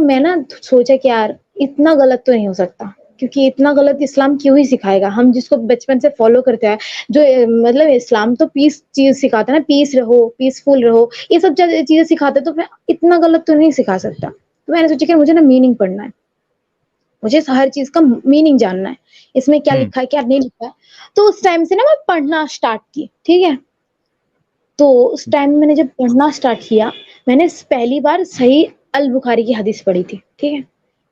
मैं ना सोचा कि यार इतना गलत तो नहीं हो सकता, क्योंकि इतना गलत इस्लाम क्यों ही सिखाएगा, हम जिसको बचपन से फॉलो करते हैं, जो मतलब इस्लाम तो पीस चीज सिखाता है ना, पीस रहो, पीसफुल रहो, ये सब चीजें सिखाते, तो मैं इतना गलत तो नहीं सिखा सकता। तो मैंने सोचा कि मुझे ना मीनिंग पढ़ना है, मुझे हर चीज का मीनिंग जानना है, इसमें क्या लिखा है क्या नहीं लिखा है। तो उस टाइम से ना मैं पढ़ना स्टार्ट की, ठीक है। तो उस टाइम मैंने जब पढ़ना स्टार्ट किया, मैंने पहली बार सही अल बुखारी की हदीस पढ़ी थी, ठीक है।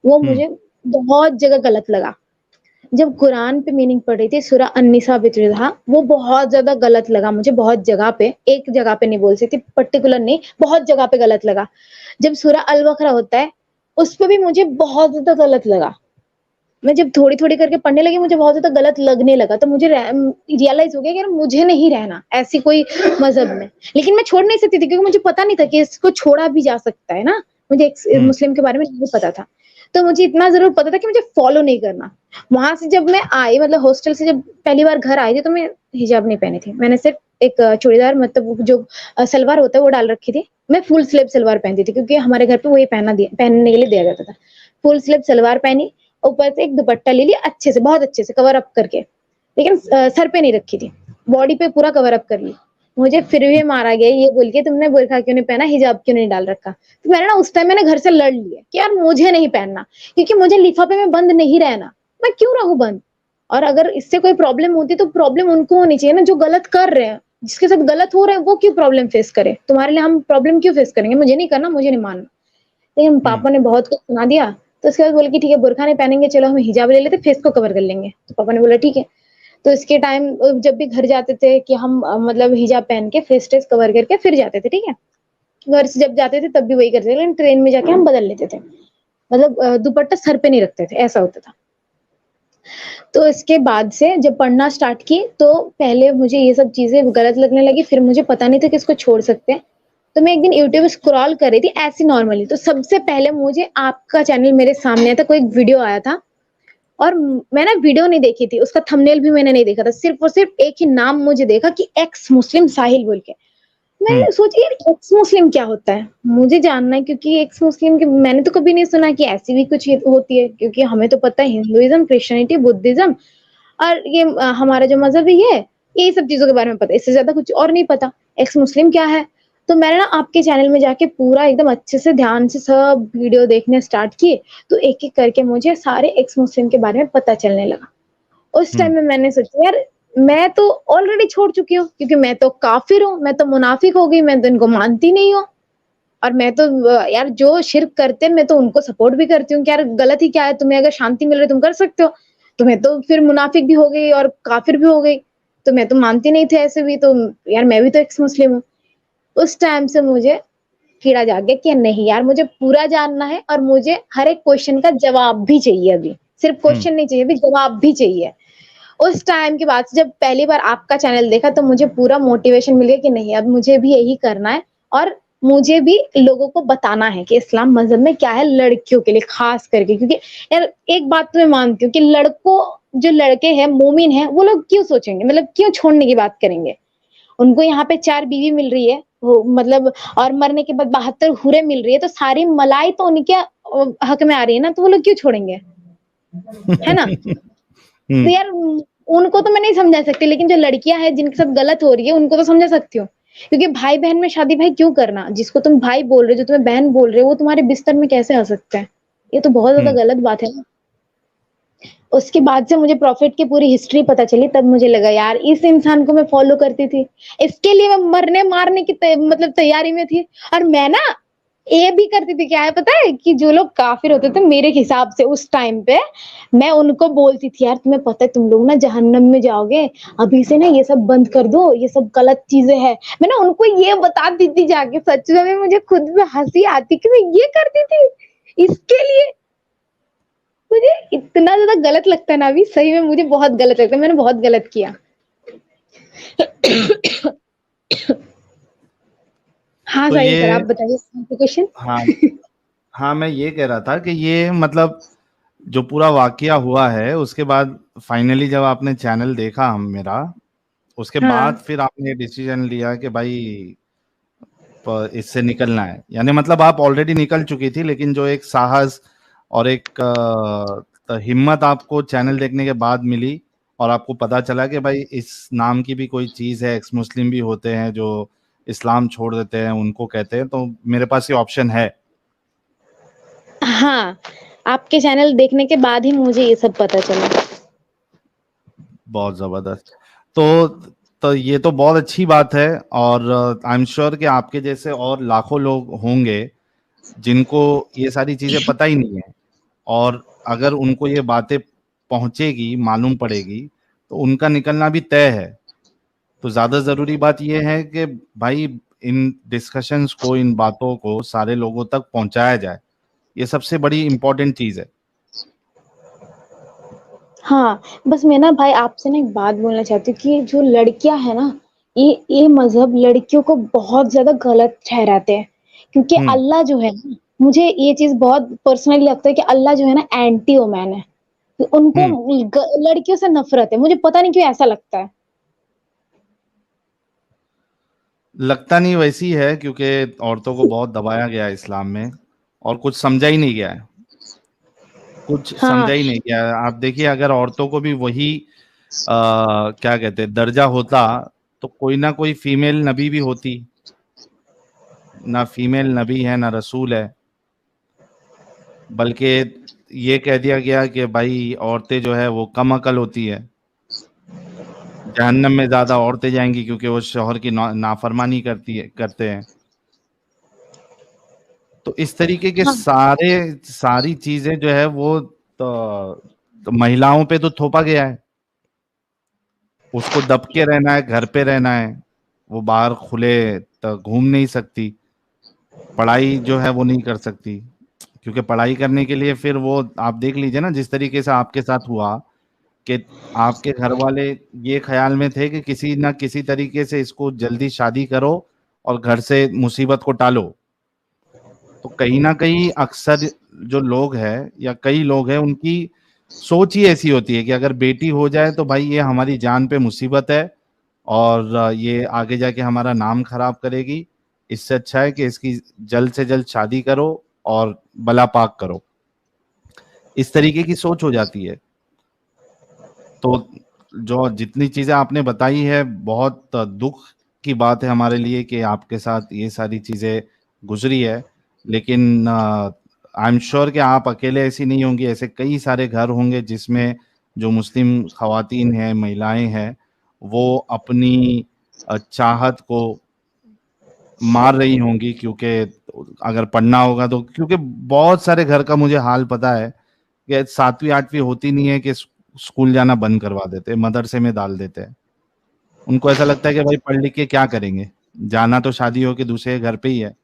वो मुझे बहुत जगह गलत लगा। जब कुरान पे मीनिंग पढ़ रही थी, सूरह अन्निसा बितरहा, वो बहुत ज्यादा गलत लगा मुझे, बहुत जगह पे, एक जगह पे नहीं बोल सकती पर्टिकुलर नहीं, बहुत जगह पे गलत लगा। जब सूरह अल बकरा होता है, उस पे भी मुझे बहुत ज्यादा गलत लगा। मैं जब थोड़ी थोड़ी करके पढ़ने लगी, मुझे बहुत ज्यादा गलत लगने लगा, तो मुझे रियलाइज हो गया कि यार मुझे नहीं रहना ऐसी कोई मजहब में। लेकिन मैं छोड़ नहीं सकती थी, क्योंकि मुझे पता नहीं था कि इसको छोड़ा भी जा सकता है ना, मुझे मुस्लिम के बारे में नहीं पता था। तो मुझे इतना जरूर पता था कि मुझे फॉलो नहीं करना। वहां से जब मैं आई, मतलब हॉस्टल से जब पहली बार घर आई थी, तो मैं हिजाब नहीं पहनी थी, मैंने सिर्फ एक चूड़ीदार, मतलब जो सलवार होता है वो डाल रखी थी। मैं फुल स्लीव सलवार पहनती थी, क्योंकि हमारे घर पे वही पहनने के लिए दिया जाता था। फुल स्लीव सलवार पहनी, ऊपर से एक दुपट्टा ले लिया अच्छे से, बहुत अच्छे से कवर अप करके, लेकिन सर पे नहीं रखी थी, बॉडी पे पूरा कवर अप कर ली। मुझे फिर भी मारा गया ये बोल के, तुमने बुरखा क्यों नहीं पहना, हिजाब क्यों नहीं डाल रखा। तो मैंने ना उस टाइम मैंने घर से लड़ लिया कि यार मुझे नहीं पहनना, क्योंकि मुझे लिफाफे में बंद नहीं रहना, मैं क्यों रहूं बंद। और अगर इससे कोई प्रॉब्लम होती तो प्रॉब्लम उनको होनी चाहिए ना, जो गलत कर रहे हैं, जिसके साथ गलत हो रहा है, वो क्यों प्रॉब्लम फेस करे, तुम्हारे लिए हम प्रॉब्लम क्यों फेस करेंगे, मुझे नहीं करना, मुझे नहीं मानना। लेकिन पापा ने बहुत कुछ सुना दिया। तो उसके बाद बोले कि ठीक है बुरखा नहीं पहनेंगे, चलो हम हिजाब ले लेते, फेस को कवर कर लेंगे। तो पापा ने बोला ठीक है। तो इसके टाइम जब भी घर जाते थे कि हम मतलब हिजाब पहन के फेस टेस कवर करके फिर जाते थे, ठीक है। घर से जब जाते थे तब भी वही करते थे, लेकिन ट्रेन में जाके हम बदल लेते थे, मतलब दुपट्टा सर पे नहीं रखते थे, ऐसा होता था। तो इसके बाद से जब पढ़ना स्टार्ट की, तो पहले मुझे ये सब चीजें गलत लगने लगी, फिर मुझे पता नहीं था कि इसको छोड़ सकते हैं। तो मैं एक दिन यूट्यूब स्क्रॉल कर रही थी ऐसी नॉर्मली, तो सबसे पहले मुझे आपका चैनल मेरे सामने आया था, कोई एक वीडियो आया था। और मैं ना वीडियो नहीं देखी थी, उसका थंबनेल भी मैंने नहीं देखा था, सिर्फ और सिर्फ एक ही नाम मुझे देखा कि एक्स मुस्लिम साहिल बोल के। मैं सोची यार एक्स मुस्लिम क्या होता है, मुझे जानना है, क्योंकि एक्स मुस्लिम के मैंने तो कभी नहीं सुना कि ऐसी भी कुछ होती है, क्योंकि हमें तो पता है हिंदुइज्म, क्रिश्चियनिटी, बुद्धिज्म और ये हमारा जो मजहब है ये सब चीजों के बारे में पता है, इससे ज्यादा कुछ और नहीं पता। एक्स मुस्लिम क्या है। तो मैंने ना आपके चैनल में जाके पूरा एकदम अच्छे से ध्यान से सब वीडियो देखने स्टार्ट किए। तो एक एक करके मुझे सारे एक्स मुस्लिम के बारे में पता चलने लगा। उस टाइम में मैंने सोचा यार मैं तो ऑलरेडी छोड़ चुकी हूँ, क्योंकि मैं तो काफिर हूँ, मैं तो मुनाफिक हो गई, मैं तो इनको मानती नहीं हूँ। और मैं तो यार जो शिर्क करते हैं मैं तो उनको सपोर्ट भी करती हूँ कि यार गलत ही क्या है, तुम्हें अगर शांति मिल रही है तुम कर सकते हो। तो मैं तो फिर मुनाफिक भी हो गई और काफिर भी हो गई, तो मैं तो मानती नहीं थी ऐसे भी, तो यार मैं भी तो एक्स मुस्लिम हूँ। उस टाइम से मुझे कीड़ा जाग गया कि नहीं यार मुझे पूरा जानना है, और मुझे हर एक क्वेश्चन का जवाब भी चाहिए, अभी सिर्फ क्वेश्चन नहीं चाहिए, अभी जवाब भी चाहिए। उस टाइम के बाद से जब पहली बार आपका चैनल देखा, तो मुझे पूरा मोटिवेशन मिल गया कि नहीं अब मुझे भी यही करना है, और मुझे भी लोगों को बताना है कि इस्लाम मजहब में क्या है, लड़कियों के लिए खास करके। क्योंकि यार एक बात तो मैं मानती हूँ कि लड़कों, जो लड़के हैं मोमिन हैं, वो लोग क्यों सोचेंगे, मतलब क्यों छोड़ने की बात करेंगे। उनको यहाँ पे 4 बीवी मिल रही है, वो मतलब, और मरने के बाद 72 हुरे मिल रही है, तो सारी मलाई तो उनके हक में आ रही है ना, तो वो लोग क्यों छोड़ेंगे, है ना। तो यार उनको तो मैं नहीं समझा सकती, लेकिन जो लड़कियां हैं जिनके साथ गलत हो रही है उनको तो समझा सकती हूँ। क्योंकि भाई बहन में शादी भाई क्यों करना, जिसको तुम भाई बोल रहे हो, जो तुम्हें बहन बोल रहे हो, वो तुम्हारे बिस्तर में कैसे आ सकता है। ये तो बहुत ज्यादा गलत बात है ना। उसके बाद से मुझे प्रॉफिट की पूरी हिस्ट्री पता चली, तब मुझे लगा यार इस इंसान को मैं फॉलो करती थी, इसके लिए मैं मरने मारने की मतलब तैयारी में थी। और मैं ना ये भी करती थी, क्या है पता है, कि जो लोग काफिर होते थे मेरे हिसाब से उस टाइम पे, मैं उनको बोलती थी यार तुम्हें पता है तुम लोग ना जहन्नम में जाओगे, अभी से ना ये सब बंद कर दो, ये सब गलत चीजें हैं। मैं ना उनको ये बताती थी जाके, सच में मुझे खुद में हंसी आती कि मैं ये करती थी इसके लिए। मुझे इतना ज्यादा गलत लगता है ना अभी, सही में मुझे बहुत गलत लगता है, मैंने बहुत गलत किया। हाँ तो साहिल सर ये आप बताइए क्वेश्चन। हाँ हाँ, मैं ये कह रहा था कि ये मतलब जो पूरा वाकया हुआ है उसके बाद फाइनली जब आपने चैनल देखा हम मेरा, उसके बाद हाँ फिर आपने डिसीजन लिया कि भाई इससे निकलना है, यानी मतलब आप ऑलरेडी निकल चुकी थी, लेकिन जो एक साहस और एक हिम्मत आपको चैनल देखने के बाद मिली और आपको पता चला कि भाई इस नाम की भी कोई चीज़ है, एक्स मुस्लिम भी होते हैं जो इस्लाम छोड़ देते हैं, उनको कहते हैं, तो मेरे पास ये ऑप्शन है। हाँ, आपके चैनल देखने के बाद ही मुझे ये सब पता चला। बहुत जबरदस्त। तो ये तो बहुत अच्छी बात है, और आई एम श्योर कि आपके जैसे और लाखों लोग होंगे जिनको ये सारी चीजें पता ही नहीं है, और अगर उनको ये बातें पहुंचेगी, मालूम पड़ेगी, तो उनका निकलना भी तय है। तो ज्यादा जरूरी बात यह है कि भाई इन डिस्कशंस को, इन बातों को सारे लोगों तक पहुंचाया जाए, ये सबसे बड़ी इंपॉर्टेंट चीज है। हाँ, बस मैं ना भाई आपसे ना एक बात बोलना चाहती हूँ कि जो लड़कियां है ना, ये मजहब लड़कियों को बहुत ज्यादा गलत ठहराते हैं, क्योंकि हम्म। अल्लाह जो है ना, मुझे ये चीज बहुत पर्सनली लगता है कि अल्लाह जो है ना एंटी वोमैन है। तो उनको हम्म। लड़कियों से नफरत है, मुझे पता नहीं क्यों ऐसा लगता है। लगता नहीं वैसी है, क्योंकि औरतों को बहुत दबाया गया है इस्लाम में, और कुछ समझा ही नहीं गया है, कुछ हाँ, समझा ही नहीं गया है। आप देखिए, अगर औरतों को भी वही क्या कहते हैं दर्जा होता, तो कोई ना कोई फीमेल नबी भी होती। ना फीमेल नबी है, ना रसूल है, बल्कि ये कह दिया गया कि भाई औरतें जो है वो कम अकल होती है, जहन्नम में ज्यादा औरतें जाएंगी क्योंकि वो शौहर की नाफरमानी करते हैं। तो इस तरीके के हाँ, सारी चीजें जो है वो तो महिलाओं पे तो थोपा गया है। उसको दब के रहना है, घर पे रहना है, वो बाहर खुले तो घूम नहीं सकती, पढ़ाई जो है वो नहीं कर सकती, क्योंकि पढ़ाई करने के लिए फिर वो आप देख लीजिए ना, जिस तरीके से आपके साथ हुआ कि आपके घर वाले ये ख्याल में थे कि किसी ना किसी तरीके से इसको जल्दी शादी करो और घर से मुसीबत को टालो। तो कहीं ना कहीं अक्सर जो लोग हैं या कई लोग हैं, उनकी सोच ही ऐसी होती है कि अगर बेटी हो जाए तो भाई ये हमारी जान पे मुसीबत है, और ये आगे जाके हमारा नाम खराब करेगी। इससे अच्छा है कि इसकी जल्द से जल्द शादी करो और भला पाक करो। इस तरीके की सोच हो जाती है। तो जो जितनी चीजें आपने बताई है, बहुत दुख की बात है हमारे लिए कि आपके साथ ये सारी चीजें गुजरी है, लेकिन आई एम श्योर कि आप अकेले ऐसी नहीं होंगी, ऐसे कई सारे घर होंगे जिसमें जो मुस्लिम खवातीन हैं, महिलाएं हैं, वो अपनी चाहत को मार रही होंगी, क्योंकि अगर पढ़ना होगा तो, क्योंकि बहुत सारे घर का मुझे हाल पता है कि 7वीं 8वीं होती नहीं है कि स्कूल जाना बंद करवा देते, मदरसे में डाल देते हैं। उनको ऐसा लगता है कि भाई पढ़ लिख के क्या करेंगे, जाना तो शादी हो के दूसरे घर पे ही है,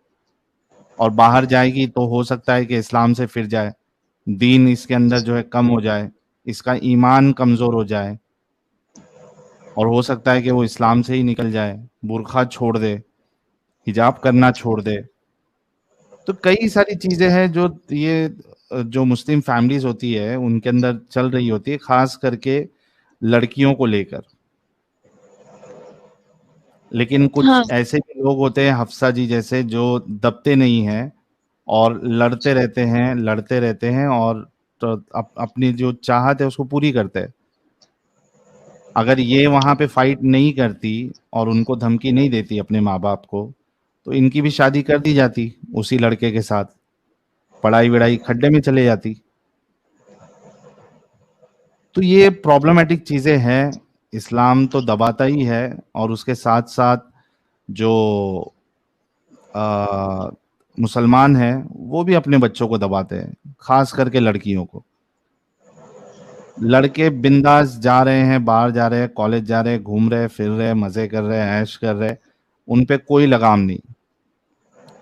और बाहर जाएगी तो हो सकता है कि इस्लाम से फिर जाए, दीन इसके अंदर जो है कम हो जाए, इसका ईमान कमजोर हो जाए, और हो सकता है कि वो इस्लाम से ही निकल जाए, बुर्खा छोड़ दे, हिजाब करना छोड़ दे। तो कई सारी चीजें हैं जो ये जो मुस्लिम फैमिलीज होती है उनके अंदर चल रही होती है, खास करके लड़कियों को लेकर। लेकिन कुछ हाँ, ऐसे भी लोग होते हैं, हफ्सा जी जैसे, जो दबते नहीं हैं और लड़ते रहते हैं, और तो अपनी जो चाहत है उसको पूरी करते हैं। अगर ये वहां पे फाइट नहीं करती और उनको धमकी नहीं देती अपने माँ बाप को, तो इनकी भी शादी कर दी जाती उसी लड़के के साथ, पढ़ाई वढ़ाई खड्डे में चले जाती। तो ये प्रॉब्लमेटिक चीजें हैं। इस्लाम तो दबाता ही है, और उसके साथ साथ जो आ, मुसलमान हैं वो भी अपने बच्चों को दबाते हैं, खास करके लड़कियों को। लड़के बिंदास जा रहे हैं, बाहर जा रहे हैं, कॉलेज जा रहे हैं, घूम रहे, फिर रहे, मजे कर रहे हैं, ऐश कर रहे, उन पे कोई लगाम नहीं।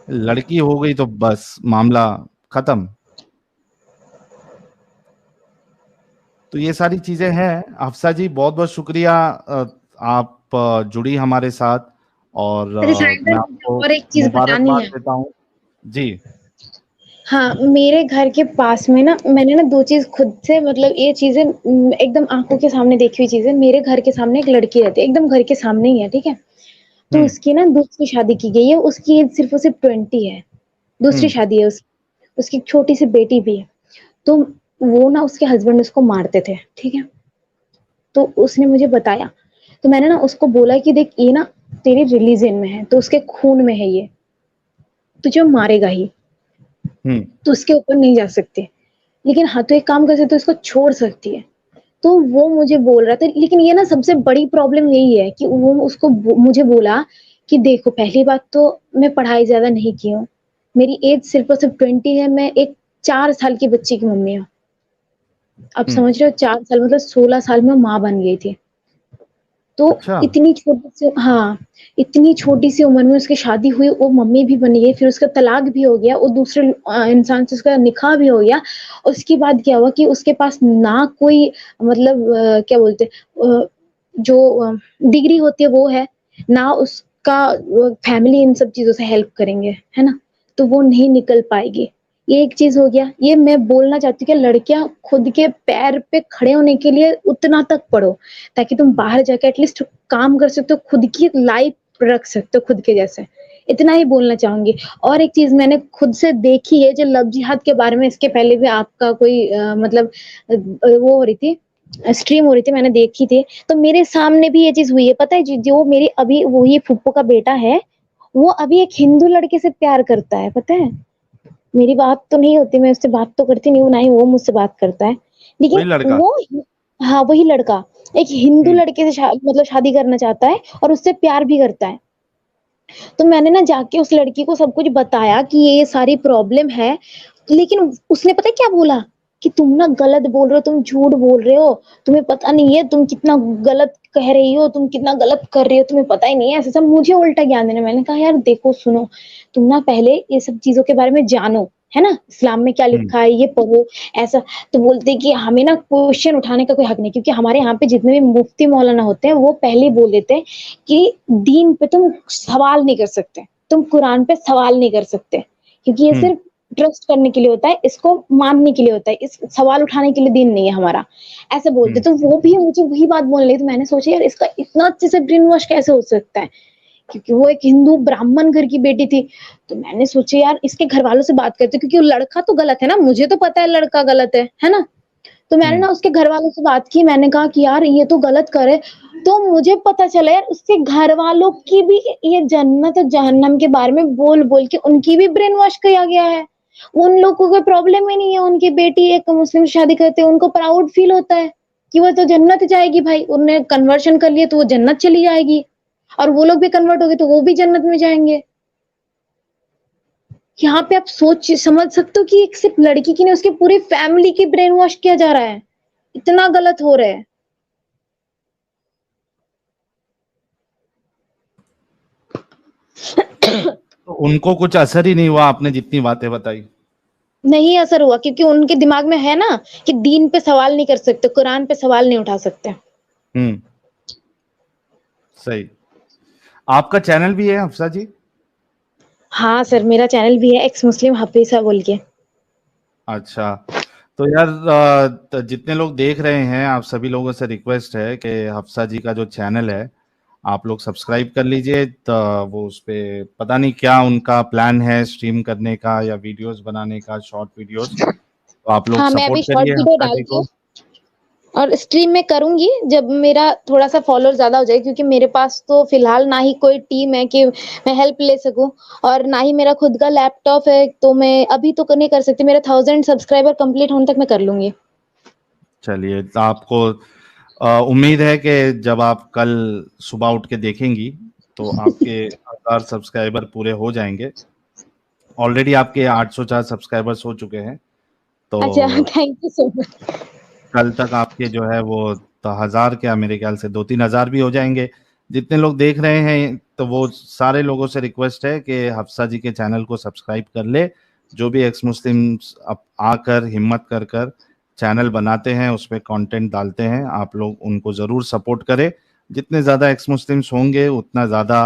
लड़की हो गई तो बस मामला खत्म। तो ये सारी चीजें हैं। अफसा जी, बहुत बहुत शुक्रिया, आप जुड़ी हमारे साथ, और अरे साइंदर, मैं मुझे आपको और एक चीज बतानी मुबारकबाद है। देता हूँ। जी। हाँ, मेरे घर के पास में ना, मैंने ना दो चीज खुद से, मतलब ये चीजें एकदम आंखों के सामने देखी हुई चीजें। मेरे घर के सामने एक लड़की रहती है, एकदम घर के सामने ही है, ठीक है। तो उसकी ना दूसरी शादी की गई है, उसकी एज सिर्फ और सिर्फ 20 है, दूसरी शादी है उसकी एक छोटी सी बेटी भी है। तो वो ना उसके हस्बैंड उसको मारते थे, ठीक है, तो उसने मुझे बताया, तो मैंने ना उसको बोला कि देख ये ना तेरे रिलीजन में है, तो उसके खून में है, ये तुझे मारेगा ही, तो उसके ऊपर नहीं जा सकते, लेकिन हाँ तो एक काम कर सकते, उसको छोड़ सकती है। तो वो मुझे बोल रहा था, लेकिन ये ना सबसे बड़ी प्रॉब्लम यही है कि वो उसको मुझे बोला कि देखो पहली बात तो मैं पढ़ाई ज्यादा नहीं की हूँ, मेरी एज सिर्फ और सिर्फ 20 है, मैं एक 4 साल की बच्ची की मम्मी हूँ। अब समझ रहे हो, 4 साल मतलब 16 साल में माँ बन गई थी। तो अच्छा। इतनी छोटी सी, हाँ, इतनी छोटी सी उम्र में उसकी शादी हुई, वो मम्मी भी बन गई, फिर उसका तलाक भी हो गया, और दूसरे इंसान से उसका निकाह भी हो गया। उसके बाद क्या हुआ कि उसके पास ना कोई मतलब क्या बोलते जो डिग्री होती है वो है ना, उसका फैमिली इन सब चीजों से हेल्प करेंगे, है ना, तो वो नहीं निकल पाएगी। ये एक चीज हो गया। ये मैं बोलना चाहती हूँ कि लड़कियां खुद के पैर पे खड़े होने के लिए उतना तक पढ़ो, ताकि तुम बाहर जाके एटलीस्ट काम कर सकते हो, खुद की लाइफ रख सकते हो खुद के जैसे। इतना ही बोलना चाहूंगी। और एक चीज मैंने खुद से देखी है, जो लव जिहाद के बारे में इसके पहले भी आपका कोई मतलब वो हो रही थी, स्ट्रीम हो रही थी, मैंने देखी थी, तो मेरे सामने भी ये चीज हुई है। पता है जो मेरी अभी वही फूफो का बेटा है, वो अभी एक हिंदू लड़के से प्यार करता है, पता है। मेरी बात तो नहीं होती, मैं उससे बात तो करती नहीं हूँ, ना ही वो मुझसे बात करता है, लेकिन वही लड़का। वो, हाँ वही लड़का एक हिंदू लड़के से मतलब शादी करना चाहता है, और उससे प्यार भी करता है। तो मैंने ना जाके उस लड़की को सब कुछ बताया कि ये सारी प्रॉब्लम है, लेकिन उसने पता है क्या बोला कि तुम ना गलत बोल रहे हो, तुम झूठ बोल रहे हो, तुम्हें पता नहीं है तुम कितना गलत कह रही हो, तुम कितना गलत कर रही हो, तुम्हें पता ही नहीं है, ऐसा सब मुझे उल्टा ज्ञान देना। मैंने कहा यार देखो सुनो, तुम ना पहले ये सब चीजों के बारे में जानो, है ना, इस्लाम में क्या लिखा है ये पढ़ो, ऐसा। तो बोलते कि हमें ना क्वेश्चन उठाने का कोई हक नहीं, क्योंकि हमारे यहाँ पे जितने भी मुफ्ती मौलाना होते हैं वो पहले ही बोल देते हैं कि दीन पे तुम सवाल नहीं कर सकते, तुम कुरान पे सवाल नहीं कर सकते, क्योंकि ये सिर्फ ट्रस्ट करने के लिए होता है, इसको मानने के लिए होता है, इस सवाल उठाने के लिए दीन नहीं है हमारा, ऐसे बोलते। तो वो भी मुझे वही बात बोलने लगी, तो मैंने सोचा यार इसका इतना अच्छे से ब्रेन वॉश कैसे हो सकता है, क्योंकि वो एक हिंदू ब्राह्मण घर की बेटी थी। तो मैंने सोचा यार इसके घर वालों से बात करते, क्योंकि वो लड़का तो गलत है ना, मुझे तो पता है लड़का गलत है ना। तो मैंने ना उसके घर वालों से बात की, मैंने कहा कि यार ये तो गलत करे। तो मुझे पता चला यार उसके घर वालों की भी ये जन्नत और जहन्नम के बारे में बोल बोल के उनकी भी ब्रेन वॉश किया गया है। उन लोगों को कोई प्रॉब्लम ही नहीं है, उनकी बेटी एक मुस्लिम से शादी करते हैं, उनको प्राउड फील होता है कि वो तो जन्नत जाएगी भाई, उन्होंने कन्वर्शन कर लिया तो वो जन्नत चली जाएगी, और वो लोग भी कन्वर्ट हो गए तो वो भी जन्नत में जाएंगे। यहाँ पे आप सोच समझ सकते हो कि एक सिर्फ लड़की की नहीं, उसकी पूरी फैमिली की ब्रेन वॉश किया जा रहा है, इतना गलत हो रहा है। तो उनको कुछ असर ही नहीं हुआ आपने जितनी बातें बताई? नहीं असर हुआ, क्योंकि उनके दिमाग में है ना कि दीन पे सवाल नहीं कर सकते, कुरान पे सवाल नहीं उठा सकते। सही। आपका चैनल भी है हफ्सा जी? हाँ सर, मेरा चैनल भी है, एक्स मुस्लिम हफीसा बोल के। अच्छा। तो यार जितने लोग देख रहे हैं, आप सभी लोगों से रिक्वेस्ट है कि हफ्सा जी का जो चैनल है आप लोग सब्सक्राइब कर लीजिए। तो वो उस पे पता नहीं क्या उनका प्लान है स्ट्रीम करने का या वीडियोस बनाने का, शॉर्ट वीडियोस, तो आप लोग हाँ मैं अभी सपोर्ट शॉर्ट करिए वीडियो हफ्सा जी डालती को। हूँ, और स्ट्रीम में करूंगी जब मेरा थोड़ा सा फॉलोअर ज्यादा हो जाए, क्योंकि मेरे पास तो फिलहाल ना ही कोई टीम है कि मैं हेल्प ले सकूं, और ना ही मेरा खुद का लैपटॉप है, तो मैं अभी तो नहीं कर सकती, मेरा 1000 सब्सक्राइबर कंप्लीट होने तक मैं कर लूंगी। चलिए, तो आपको उम्मीद है कि जब आप कल सुबह उठ के देखेंगी तो आपके 1000 सब्सक्राइबर पूरे हो जाएंगे। ऑलरेडी आपके 804 सब्सक्राइबर्स हो चुके हैं, अच्छा तो थैंक यू सो मच। कल तक आपके जो है वो तो 1000 क्या, मेरे ख्याल से 2-3 हज़ार भी हो जाएंगे। जितने लोग देख रहे हैं तो वो सारे लोगों से रिक्वेस्ट है कि हफ्सा जी के चैनल को सब्सक्राइब कर ले। जो भी एक्स मुस्लिम आकर हिम्मत कर कर चैनल बनाते हैं, उसमें कंटेंट डालते हैं, आप लोग उनको ज़रूर सपोर्ट करें। जितने ज़्यादा एक्स मुस्लिम्स होंगे उतना ज़्यादा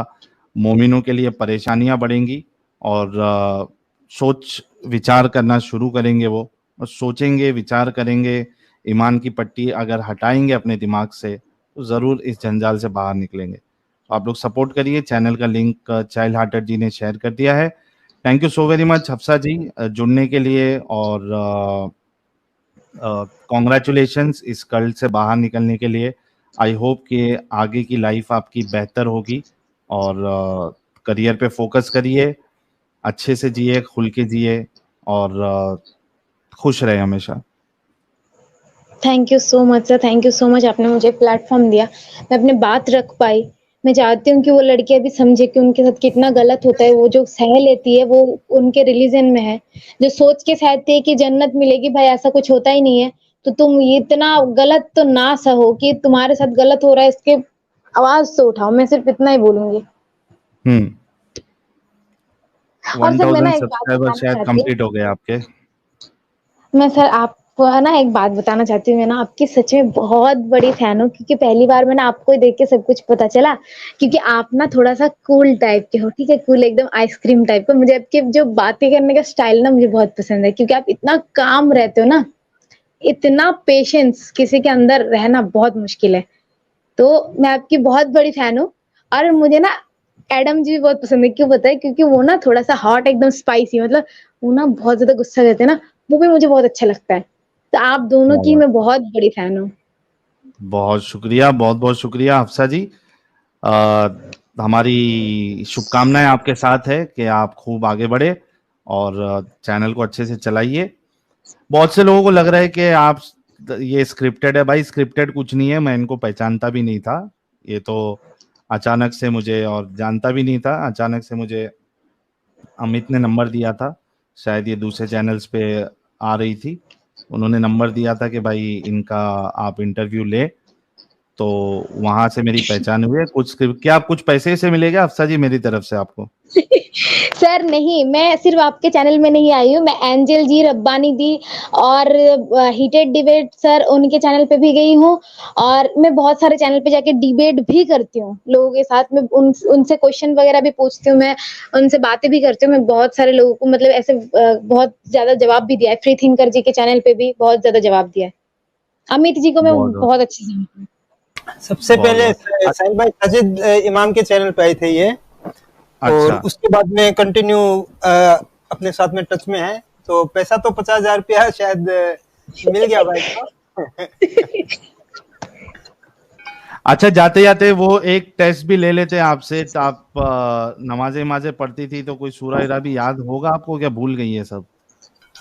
मोमिनों के लिए परेशानियां बढ़ेंगी, और सोच विचार करना शुरू करेंगे वो, और सोचेंगे विचार करेंगे, ईमान की पट्टी अगर हटाएंगे अपने दिमाग से तो ज़रूर इस जंजाल से बाहर निकलेंगे। आप लोग सपोर्ट करिए। चैनल का लिंक चाइल्ड हार्टेड जी ने शेयर कर दिया है। Thank you so very much Hafsa ji जुड़ने के लिए, और कॉन्ग्रेचुलेशंस इस कल्ट से बाहर निकलने के लिए। आई होप कि आगे की लाइफ आपकी बेहतर होगी, और करियर पे फोकस करिए, अच्छे से जिए, खुल के जिए, और खुश रहे हमेशा। Thank you so much sir, thank you so much, आपने मुझे प्लेटफॉर्म दिया, मैं अपनी बात रख पाई। मैं चाहती हूँ कि वो लड़कियां भी समझे कि उनके साथ कितना गलत होता है। वो जो सह लेती है वो उनके रिलीजन में है, जो सोच के सहती है कि जन्नत मिलेगी, भाई ऐसा कुछ होता ही नहीं है। तो तुम इतना गलत तो ना सहो कि तुम्हारे साथ गलत हो रहा है, इसके आवाज तो उठाओ। मैं सिर्फ इतना ही बोलूंगी। हम्म। और सर मैं 1000 ना एक बात सब्सक्राइबर बताना शायद चाहती हूँ। कंप्लीट हो गए आपके। मैं सर आपको है ना एक बात बताना चाहती हूँ। मैं ना आपकी सच में बहुत बड़ी फैन हूँ, क्योंकि पहली बार मैंने आपको ही देख के सब कुछ पता चला। क्योंकि आप ना थोड़ा सा कूल टाइप के हो, ठीक है, कूल एकदम आइसक्रीम टाइप का। मुझे आपके जो बातें करने का स्टाइल ना मुझे बहुत पसंद है, क्योंकि आप इतना काम रहते हो ना, इतना पेशेंस किसी के अंदर रहना बहुत मुश्किल है। तो मैं आपकी बहुत बड़ी फैन हूँ। और मुझे ना एडम जी भी बहुत पसंद है। क्यों पता है? क्योंकि वो ना थोड़ा सा हॉट, एकदम स्पाइसी, मतलब वो ना बहुत ज्यादा गुस्सा करते हैं ना, वो भी मुझे बहुत अच्छा लगता है। तो आप दोनों क्या की बात मैं है। बहुत बड़ी फैन हूँ। बहुत शुक्रिया, बहुत बहुत शुक्रिया हफ्सा जी। आ, हमारी शुभकामनाएं आपके साथ है कि आप खूब आगे बढ़े, और चैनल को अच्छे से चलाइए। बहुत से लोगों को लग रहा है कि आप ये स्क्रिप्टेड है। भाई स्क्रिप्टेड कुछ नहीं है, मैं इनको पहचानता भी नहीं था। ये तो अचानक से मुझे, और जानता भी नहीं था, अचानक से मुझे अमित ने नंबर दिया था। शायद ये दूसरे चैनल्स पे आ रही थी, उन्होंने नंबर दिया था कि भाई इनका आप इंटरव्यू ले। तो वहां से मेरी पहचान हुई है। कुछ क्या आप कुछ पैसे से मिलेगा अफसा जी मेरी तरफ से आपको? सर नहीं, मैं सिर्फ आपके चैनल में नहीं आई हूँ, मैं एंजल जी, रब्बानी दी और हीटेड डिबेट सर उनके चैनल पे भी गई हूँ। और मैं बहुत सारे चैनल पे जाके डिबेट भी करती हूँ लोगों के साथ में, उनसे क्वेश्चन वगैरह भी पूछती हूँ, मैं उनसे बातें भी करती हूँ। मैं बहुत सारे लोगों को मतलब ऐसे बहुत ज्यादा जवाब भी दिया है। फ्री थिंकर जी के चैनल पे भी बहुत ज्यादा जवाब दिया है। अमित जी को मैं बहुत बहुत बहुत अच्छे से जानती हूँ। सबसे बहुत पहले बहुत साहिल भाई साजिद इमाम के चैनल पे आए थे ये, और अच्छा। उसके बाद में कंटिन्यू अपने साथ में टच में है। तो पैसा तो 50,000 रुपया शायद मिल गया भाई को। अच्छा, जाते जाते वो एक टेस्ट भी ले लेते हैं आपसे। तो आप नमाजें नमाजें पढ़ती थी, तो कोई सूरा ईरा भी याद होगा आपको, क्या भूल गई है सब?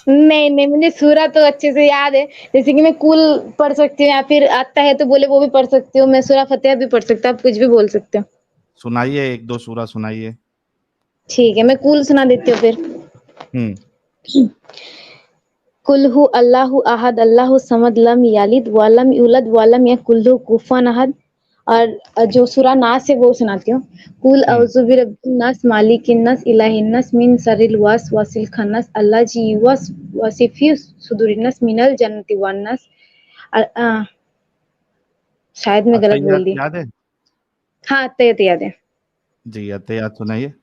नहीं नहीं, मुझे सूरत तो अच्छे से याद है। जैसे कि मैं कुल पढ़ सकती हूँ, या फिर आता है तो बोले वो भी पढ़ सकती हूँ। मैं सूरा फतेहा भी पढ़ सकती हूँ, आप कुछ भी बोल सकते हो। सुनाइए, एक दो सूरा सुनाइए। ठीक है, मैं कुल सुना देती हूँ फिर। हम्म। कुल हु अल्लाहु अहद अल्लाहु समद लम यलिद वलम यूलद वलम यकुल लहु कुफुवन अहद। और जो सूरा नास है वो सुनाती हूँ। कुल हम्म। औज़ु बिरब्बिन नास मालिकिन नास इलाहिन नास मिन शर्रिल वसवासिल खन्नास अल्लाजी वसिफी सुदूरिन नास मिनल जन्नति वन नास। शायद मैं गलत बोल अतहियात दी। याद है? हाँ, अत्तहियात याद है। जी, अतहियात सुनाइए।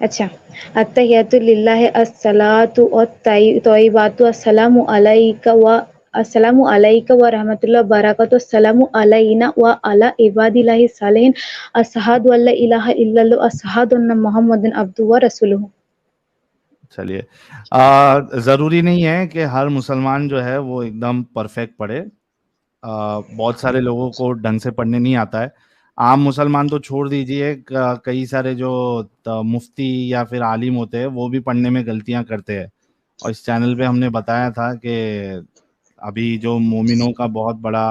अच्छा, अत्तहियातु लिल्लाहि अस्सलातु तोय्यबातु अस्सलामु अलैका व रहमतुल्लाहि व बरकातुहू अस्सलामु अलैना व अला इबादिल्लाहि सालिहीन अशहदु अल्ला इलाहा इल्लल्लाह अशहदु अन्ना मुहम्मदन अब्दुहु व रसूलुहु। चलिए, जरूरी नहीं है कि हर मुसलमान जो है वो एकदम परफेक्ट पढ़े। बहुत सारे लोगों को ढंग से पढ़ने नहीं आता है। आम मुसलमान तो छोड़ दीजिए, कई सारे जो मुफ्ती या फिर आलिम होते हैं वो भी पढ़ने में गलतियां करते हैं। और इस चैनल पे हमने बताया था कि अभी जो मोमिनों का बहुत बड़ा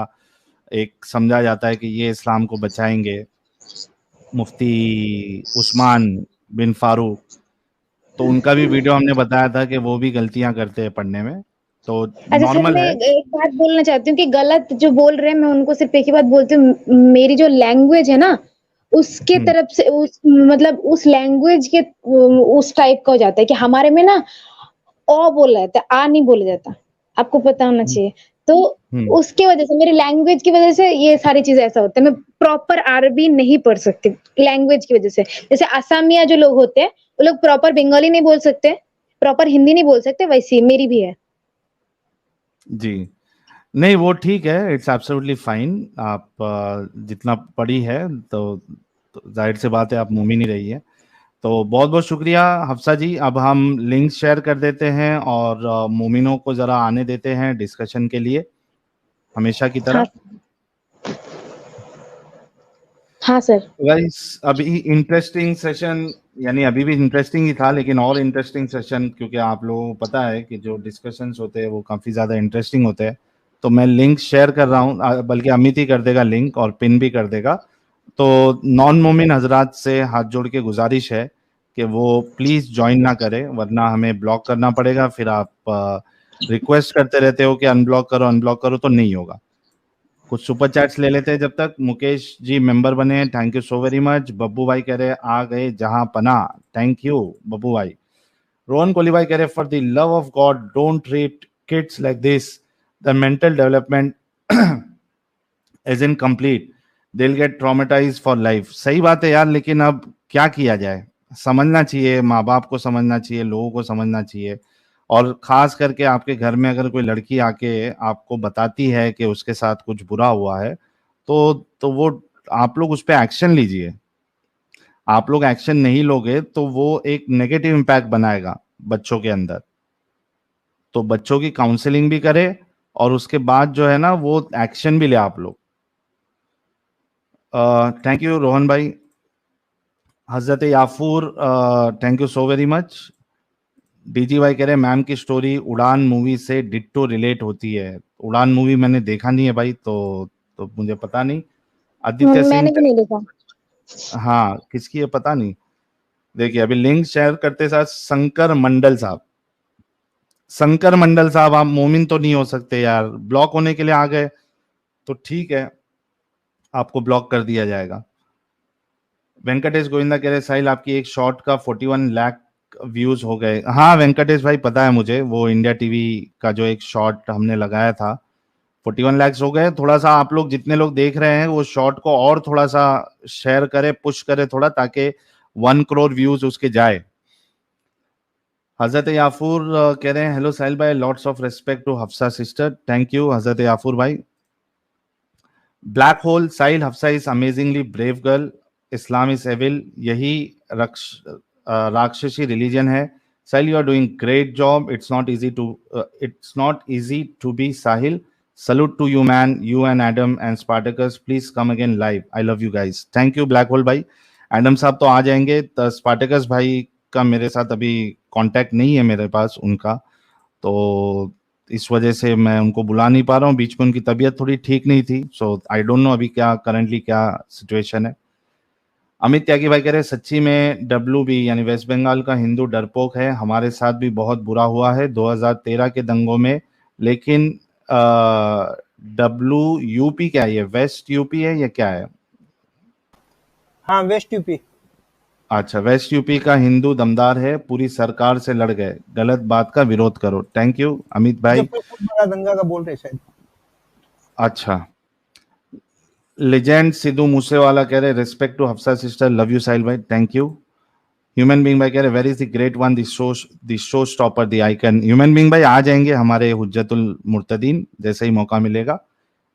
एक समझा जाता है कि ये इस्लाम को बचाएंगे, मुफ्ती उस्मान बिन फारूक, तो उनका भी वीडियो हमने बताया था कि वो भी गलतियां करते हैं पढ़ने में। तो अच्छा सर, नॉर्मल मैं है। एक बात बोलना चाहती हूँ कि गलत जो बोल रहे हैं, मैं उनको सिर्फ एक ही बात बोलती हूँ। मेरी जो लैंग्वेज है ना, उसके हम्म। तरफ से उस मतलब उस लैंग्वेज के उस टाइप का हो जाता है कि हमारे में ना बोला जाता है, नहीं बोला जाता। आपको पता होना हम्म। चाहिए। तो हम्म। उसकी वजह से, मेरी लैंग्वेज की वजह से ये सारी चीजें ऐसा होता है। मैं प्रॉपर अरबी नहीं पढ़ सकती लैंग्वेज की वजह से। जैसे असमिया जो लोग होते हैं, वो लोग प्रॉपर बंगाली नहीं बोल सकते, प्रॉपर हिंदी नहीं बोल सकते, वैसी मेरी भी है। जी, नहीं वो ठीक है, इट्स एब्सोल्युटली फाइन। आप जितना पढ़ी है तो तो जाहिर सी बात है आप मोमिन ही रही है। तो बहुत बहुत शुक्रिया हफ्सा जी। अब हम लिंक शेयर कर देते हैं और मोमिनों को जरा आने देते हैं डिस्कशन के लिए हमेशा की तरह। हाँ सर। गाइस अभी इंटरेस्टिंग सेशन, यानी अभी भी इंटरेस्टिंग ही था लेकिन और इंटरेस्टिंग सेशन, क्योंकि आप लोगों को पता है कि जो डिस्कशंस होते हैं वो काफ़ी ज़्यादा इंटरेस्टिंग होते हैं। तो मैं लिंक शेयर कर रहा हूँ, बल्कि अमित ही कर देगा लिंक और पिन भी कर देगा। तो नॉन मोमिन हजरात से हाथ जोड़ के गुजारिश है कि वो प्लीज़ ज्वाइन ना करें, वरना हमें ब्लॉक करना पड़ेगा। फिर आप रिक्वेस्ट करते रहते हो कि अनब्लॉक करो, तो नहीं होगा। कुछ सुपर चैट्स ले लेते हैं जब तक। मुकेश जी मेंबर बने हैं, thank you so very much. Babbu भाई कह रहे आ गए जहां पना, थैंक यू बब्बू भाई। रोहन कोहली भाई कह रहे for the love of God don't treat kids like this, the mental development is incomplete, they will get traumatise for life. सही बात है यार, लेकिन अब क्या किया जाए, समझना चाहिए, माँ बाप को समझना चाहिए, लोगों को समझना चाहिए। और खास करके आपके घर में अगर कोई लड़की आके आपको बताती है कि उसके साथ कुछ बुरा हुआ है, तो वो आप लोग उस पर एक्शन लीजिए। आप लोग एक्शन नहीं लोगे तो वो एक नेगेटिव इम्पैक्ट बनाएगा बच्चों के अंदर। तो बच्चों की काउंसलिंग भी करे और उसके बाद जो है ना वो एक्शन भी ले आप लोग। थैंक यू रोहन भाई। Hazrat Yafoor thank you so very much. DG भाई कह रहे हैं मैम की स्टोरी उड़ान मूवी से डिट्टो रिलेट होती है। उड़ान मूवी मैंने देखा नहीं है भाई, तो मुझे पता नहीं। आदित्य सिंह, मैंने भी नहीं देखा। हाँ किसकी है पता नहीं। देखिए अभी लिंक शेयर करते साथ शंकर मंडल साहब, शंकर मंडल साहब आप मोमिन तो नहीं हो सकते यार, ब्लॉक होने के लिए आ गए तो ठीक है, आपको ब्लॉक कर दिया जाएगा। वेंकटेश गोविंदा कह रहे साहिल आपकी एक शॉर्ट का 41 लाख व्यूज हो गए। हाँ वेंकटेश भाई पता है मुझे, वो इंडिया टीवी का जो एक शॉर्ट हमने लगाया था 41 लाख हो गए। थोड़ा सा आप लोग जितने लोग देख रहे हैं वो शॉर्ट को और थोड़ा सा शेयर करे, पुश करे थोड़ा, ताकि 1 करोड़ व्यूज उसके जाए। हजरत याफूर कह रहे हैं हेलो साहिल भाई, lots of respect to Hafsa sister, thank you Hazrat Yafoor भाई। Black hole Sahil, Hafsa is amazingly brave girl, Islam is evil, यही राक्षसी रिलीजन है। Sahil you are doing great job, it's not easy to be Sahil, salute to you man, you and Adam and Spartacus, please come again live, I love you guys. Thank you black hole भाई। Adam साहब तो आ जाएंगे, तो Spartacus भाई का मेरे साथ अभी कांटेक्ट नहीं है मेरे पास उनका, तो इस वजह से मैं उनको बुला नहीं पा रहा हूँ। बीच में उनकी तबीयत थोड़ी ठीक नहीं थी, सो आई डोंट नो अभी क्या करंटली क्या सिचुएशन है। अमित त्यागी भाई कह रहे सच्ची में WB यानी वेस्ट बंगाल का हिंदू डरपोक है, हमारे साथ भी बहुत बुरा हुआ है 2013 के दंगों में। लेकिन WUP क्या है, ये वेस्ट यूपी है या क्या है? हाँ वेस्ट यूपी। अच्छा, वेस्ट यूपी का हिंदू दमदार है, पूरी सरकार से लड़ गए, गलत बात का विरोध करो। थैंक यू अमित भाई। मुजफ्फरपुर बड़ा दंगा का बोल रहे शायद। अच्छा, लेजेंड सिद्धू मूसेवाला कह रहे respect to Hafsa sister, love you Sahil भाई, थैंक यू। ह्यूमन बीइंग भाई कह रहे where is the great one, the show stopper, the icon. Human being भाई आ जाएंगे हमारे हुज्जतुल मुर्तदीन जैसे ही मौका मिलेगा।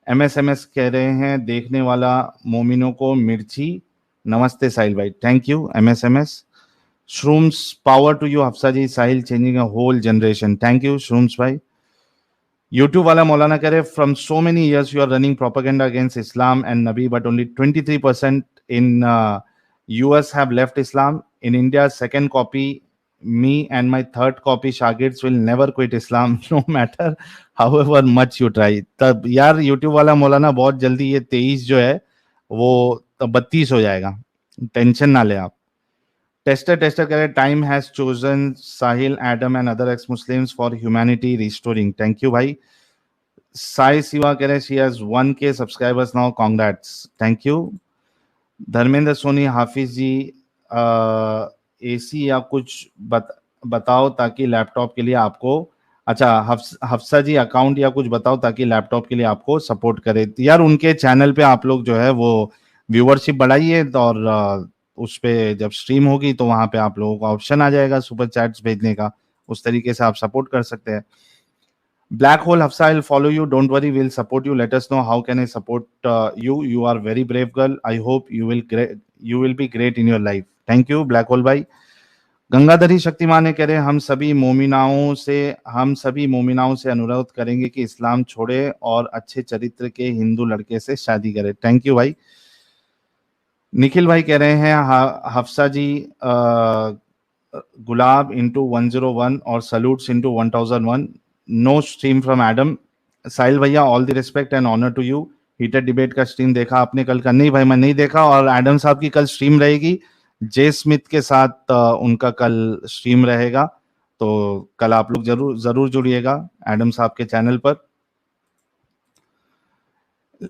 MS कह रहे हैं देखने वाला मोमिनों को मिर्ची, नमस्ते साहिल भाई, thank you MS। Shrooms power to you Hafsa ji, Sahil changing a whole generation, thank you shrooms भाई। YouTube वाला मौलाना कह रहे from so many years you are running propaganda against Islam and नबी, but only 23% in US have left Islam. In India, second copy me and my third copy शागिर्द्स will never quit Islam no matter however much you try। तब यार YouTube वाला मौलाना बहुत जल्दी ये 23 जो है वो 32 हो जाएगा, टेंशन ना ले आप। टेस्टर कह रहे time has chosen Sahil, Adam and other ex Muslims for humanity restoring, thank you भाई। साई सिवा कह रहे she has 1K subscribers now, congrats, thank you. Dharmendra Soni, Hafiz ji AC या कुछ बताओ ताकि लैपटॉप के लिए आपको, अच्छा हफ्सा जी अकाउंट या कुछ बताओ ताकि लैपटॉप के लिए आपको सपोर्ट करे। यार उनके चैनल पे आप लोग जो है वो व्यूअरशिप बढ़ाइए, और उस पे जब स्ट्रीम होगी तो वहां पे आप लोगों को ऑप्शन आ जाएगा सुपर चैट्स भेजने का, उस तरीके से आप सपोर्ट कर सकते हैं। Black Hole Hafsa, I'll follow you. Don't worry, we'll support you. Let us know how can I support you. You are very brave girl. I hope you will be great in your life. Thank you, Black Hole भाई. गंगाधरी शक्तिमान ने कह रहे हैं हम सभी मोमिनाओं से अनुरोध करेंगे कि इस्लाम छोड़े और अच्छे चरित्र के हिंदू लड़के से शादी करे. थैंक यू भाई. निखिल भाई कह रहे हैं हफ्सा जी गुलाब इंटू 101 और salutes into 1001. No stream from Adam. Sahil भैया all the respect and honour to you. Heated debate का स्ट्रीम देखा आपने कल का? नहीं भाई मैं नहीं देखा. और एडम साहब की कल स्ट्रीम रहेगी, जे स्मिथ के साथ उनका कल स्ट्रीम रहेगा, तो कल आप लोग जरूर जुड़िएगा एडम साहब के चैनल पर.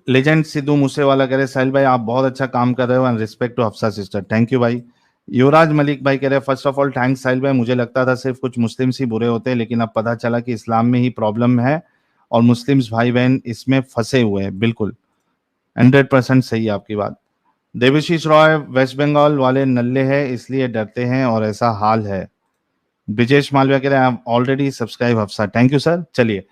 लेजेंड सिद्धू मूसेवाला कह रहे साहिल भाई आप बहुत अच्छा काम कर रहे हो and respect to Hafsa sister. Thank you भाई. युवराज मलिक भाई कह रहे first of all thanks Sahil भाई. मुझे लगता था सिर्फ कुछ मुस्लिम्स ही बुरे होते हैं, लेकिन अब पता चला कि इस्लाम में ही प्रॉब्लम है और मुस्लिम्स भाई बहन इसमें फंसे हुए हैं. बिल्कुल 100% सही है आपकी बात. देवशीष रॉय वेस्ट बंगाल वाले नल्ले हैं इसलिए डरते हैं और ऐसा हाल है. ब्रिजेश मालविया कह रहे हैं already subscribe Hafsa. Thank you sir. चलिए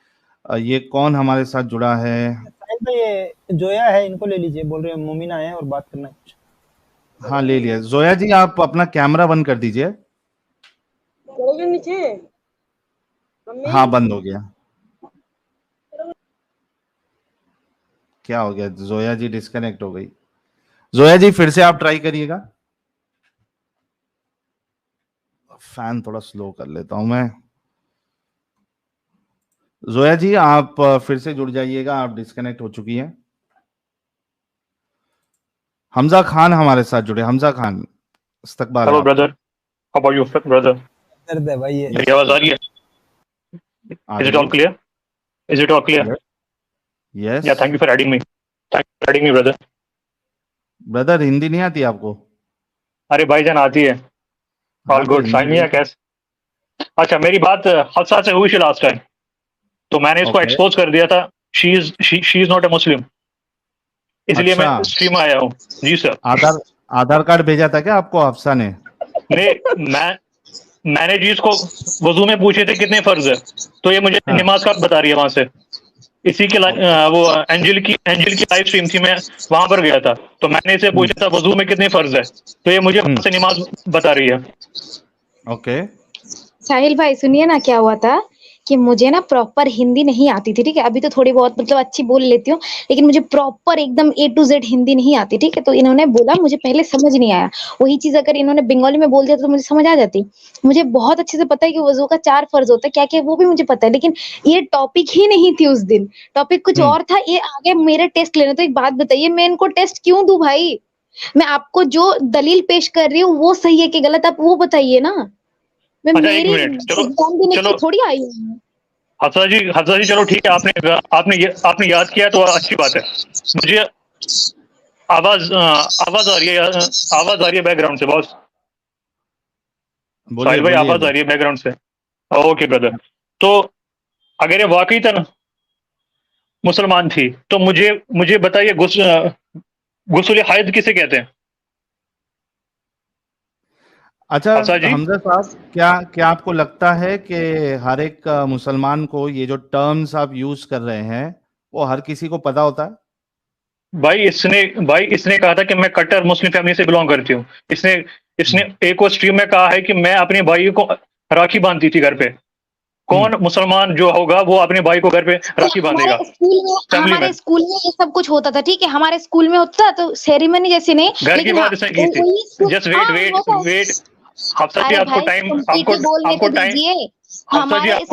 ये कौन हमारे साथ जुड़ा है? ये जोया है, इनको ले लीजिए. बोल रहे हैं मोमिना है और बात करना है कुछ. हाँ ले लिया. जोया जी आप अपना कैमरा बंद कर दीजिए. नीचे हाँ बंद हो गया. क्या हो गया? जोया जी डिस्कनेक्ट हो गई. जोया जी फिर से आप ट्राई करिएगा. फैन थोड़ा स्लो कर लेता हूं मैं. जोया जी आप फिर से जुड़ जाइएगा, आप डिस्कनेक्ट हो चुकी हैं. हमजा खान हमारे साथ जुड़े. हमजा खान इस्तकबाल. Hello brother, how are you brother? दर्द है भाई. ये मेरी आवाज आ रही है? Is it all clear? Is it all clear? Yes. Yeah thank you for adding me. Thank you for adding me brother. Brother Hindi नहीं आती आपको? अरे भाईजान आती है. All good. साइन मिया कैसे? अच्छा मेरी बात हफ्सा से हुई थी लास्ट टाइम, तो मैंने इसको एक्सपोज कर दिया था. शी इज नॉट अ मुस्लिम, इसलिए मैं स्ट्रीम आया हूँ. जी सर. आधार कार्ड भेजा था क्या आपको हफ्सा ने? नहीं, मैंने जी इसको वजू में पूछे थे कितने फर्ज है, तो ये मुझे नमाज का बता रही है वहां से. इसी के वो एंजल की लाइव स्ट्रीम थी, मैं वहां पर गया था, तो मैंने इसे पूछा था वजू में कितने फर्ज है, तो ये मुझे वहां से नमाज बता रही है. ओके. साहिल भाई सुनिए ना क्या हुआ था कि मुझे ना प्रॉपर हिंदी नहीं आती थी. ठीक है, अभी तो थोड़ी बहुत मतलब अच्छी बोल लेती हूँ, लेकिन मुझे प्रॉपर एकदम A to Z हिंदी नहीं आती. ठीक है, तो इन्होंने बोला, मुझे पहले समझ नहीं आया. वही चीज अगर इन्होंने बंगाली में बोल दिया तो मुझे समझ आ जाती. मुझे बहुत अच्छे से पता है कि वजू का 4 फर्ज होता है, क्या क्या वो भी मुझे पता है, लेकिन ये टॉपिक ही नहीं थी उस दिन. टॉपिक कुछ और था. ये आगे मेरे टेस्ट लेने. तो एक बात बताइए, मैं इनको टेस्ट क्यों दूं भाई? मैं आपको जो दलील पेश कर रही हूँ वो सही है कि गलत, आप वो बताइए ना. मैं मेरी एग्जाम देने की थोड़ी आई हूँ. हफ्सा जी चलो ठीक है, आपने याद किया तो अच्छी बात है. मुझे आवाज आ रही है बैकग्राउंड से बॉस. साहिल भाई आवाज आ रही है बैकग्राउंड से. Okay brother. तो अगर ये वाकई था मुसलमान थी तो मुझे बताइए गुस्ल हायद किसे कहते हैं? अच्छा हमजा साहब, क्या आपको लगता है कि हर एक मुसलमान को ये जो टर्म्स आप यूज कर रहे हैं वो हर किसी को पता होता है? भाई इसने कहा था कि मैं कट्टर मुस्लिम फैमिली से बिलोंग करती हूँ. इसने एक और स्ट्रीम में कहा है कि मैं अपने भाई को राखी बांधती थी घर पे. कौन मुसलमान जो होगा वो अपने भाई को घर पे राखी बांधेगा? हमारे स्कूल में ये सब कुछ होता था. ठीक है, हमारे स्कूल में होता तो सेरेमनी जैसे नहीं. घर की बात इसने की थी. Just wait. हफ्सा जी आपको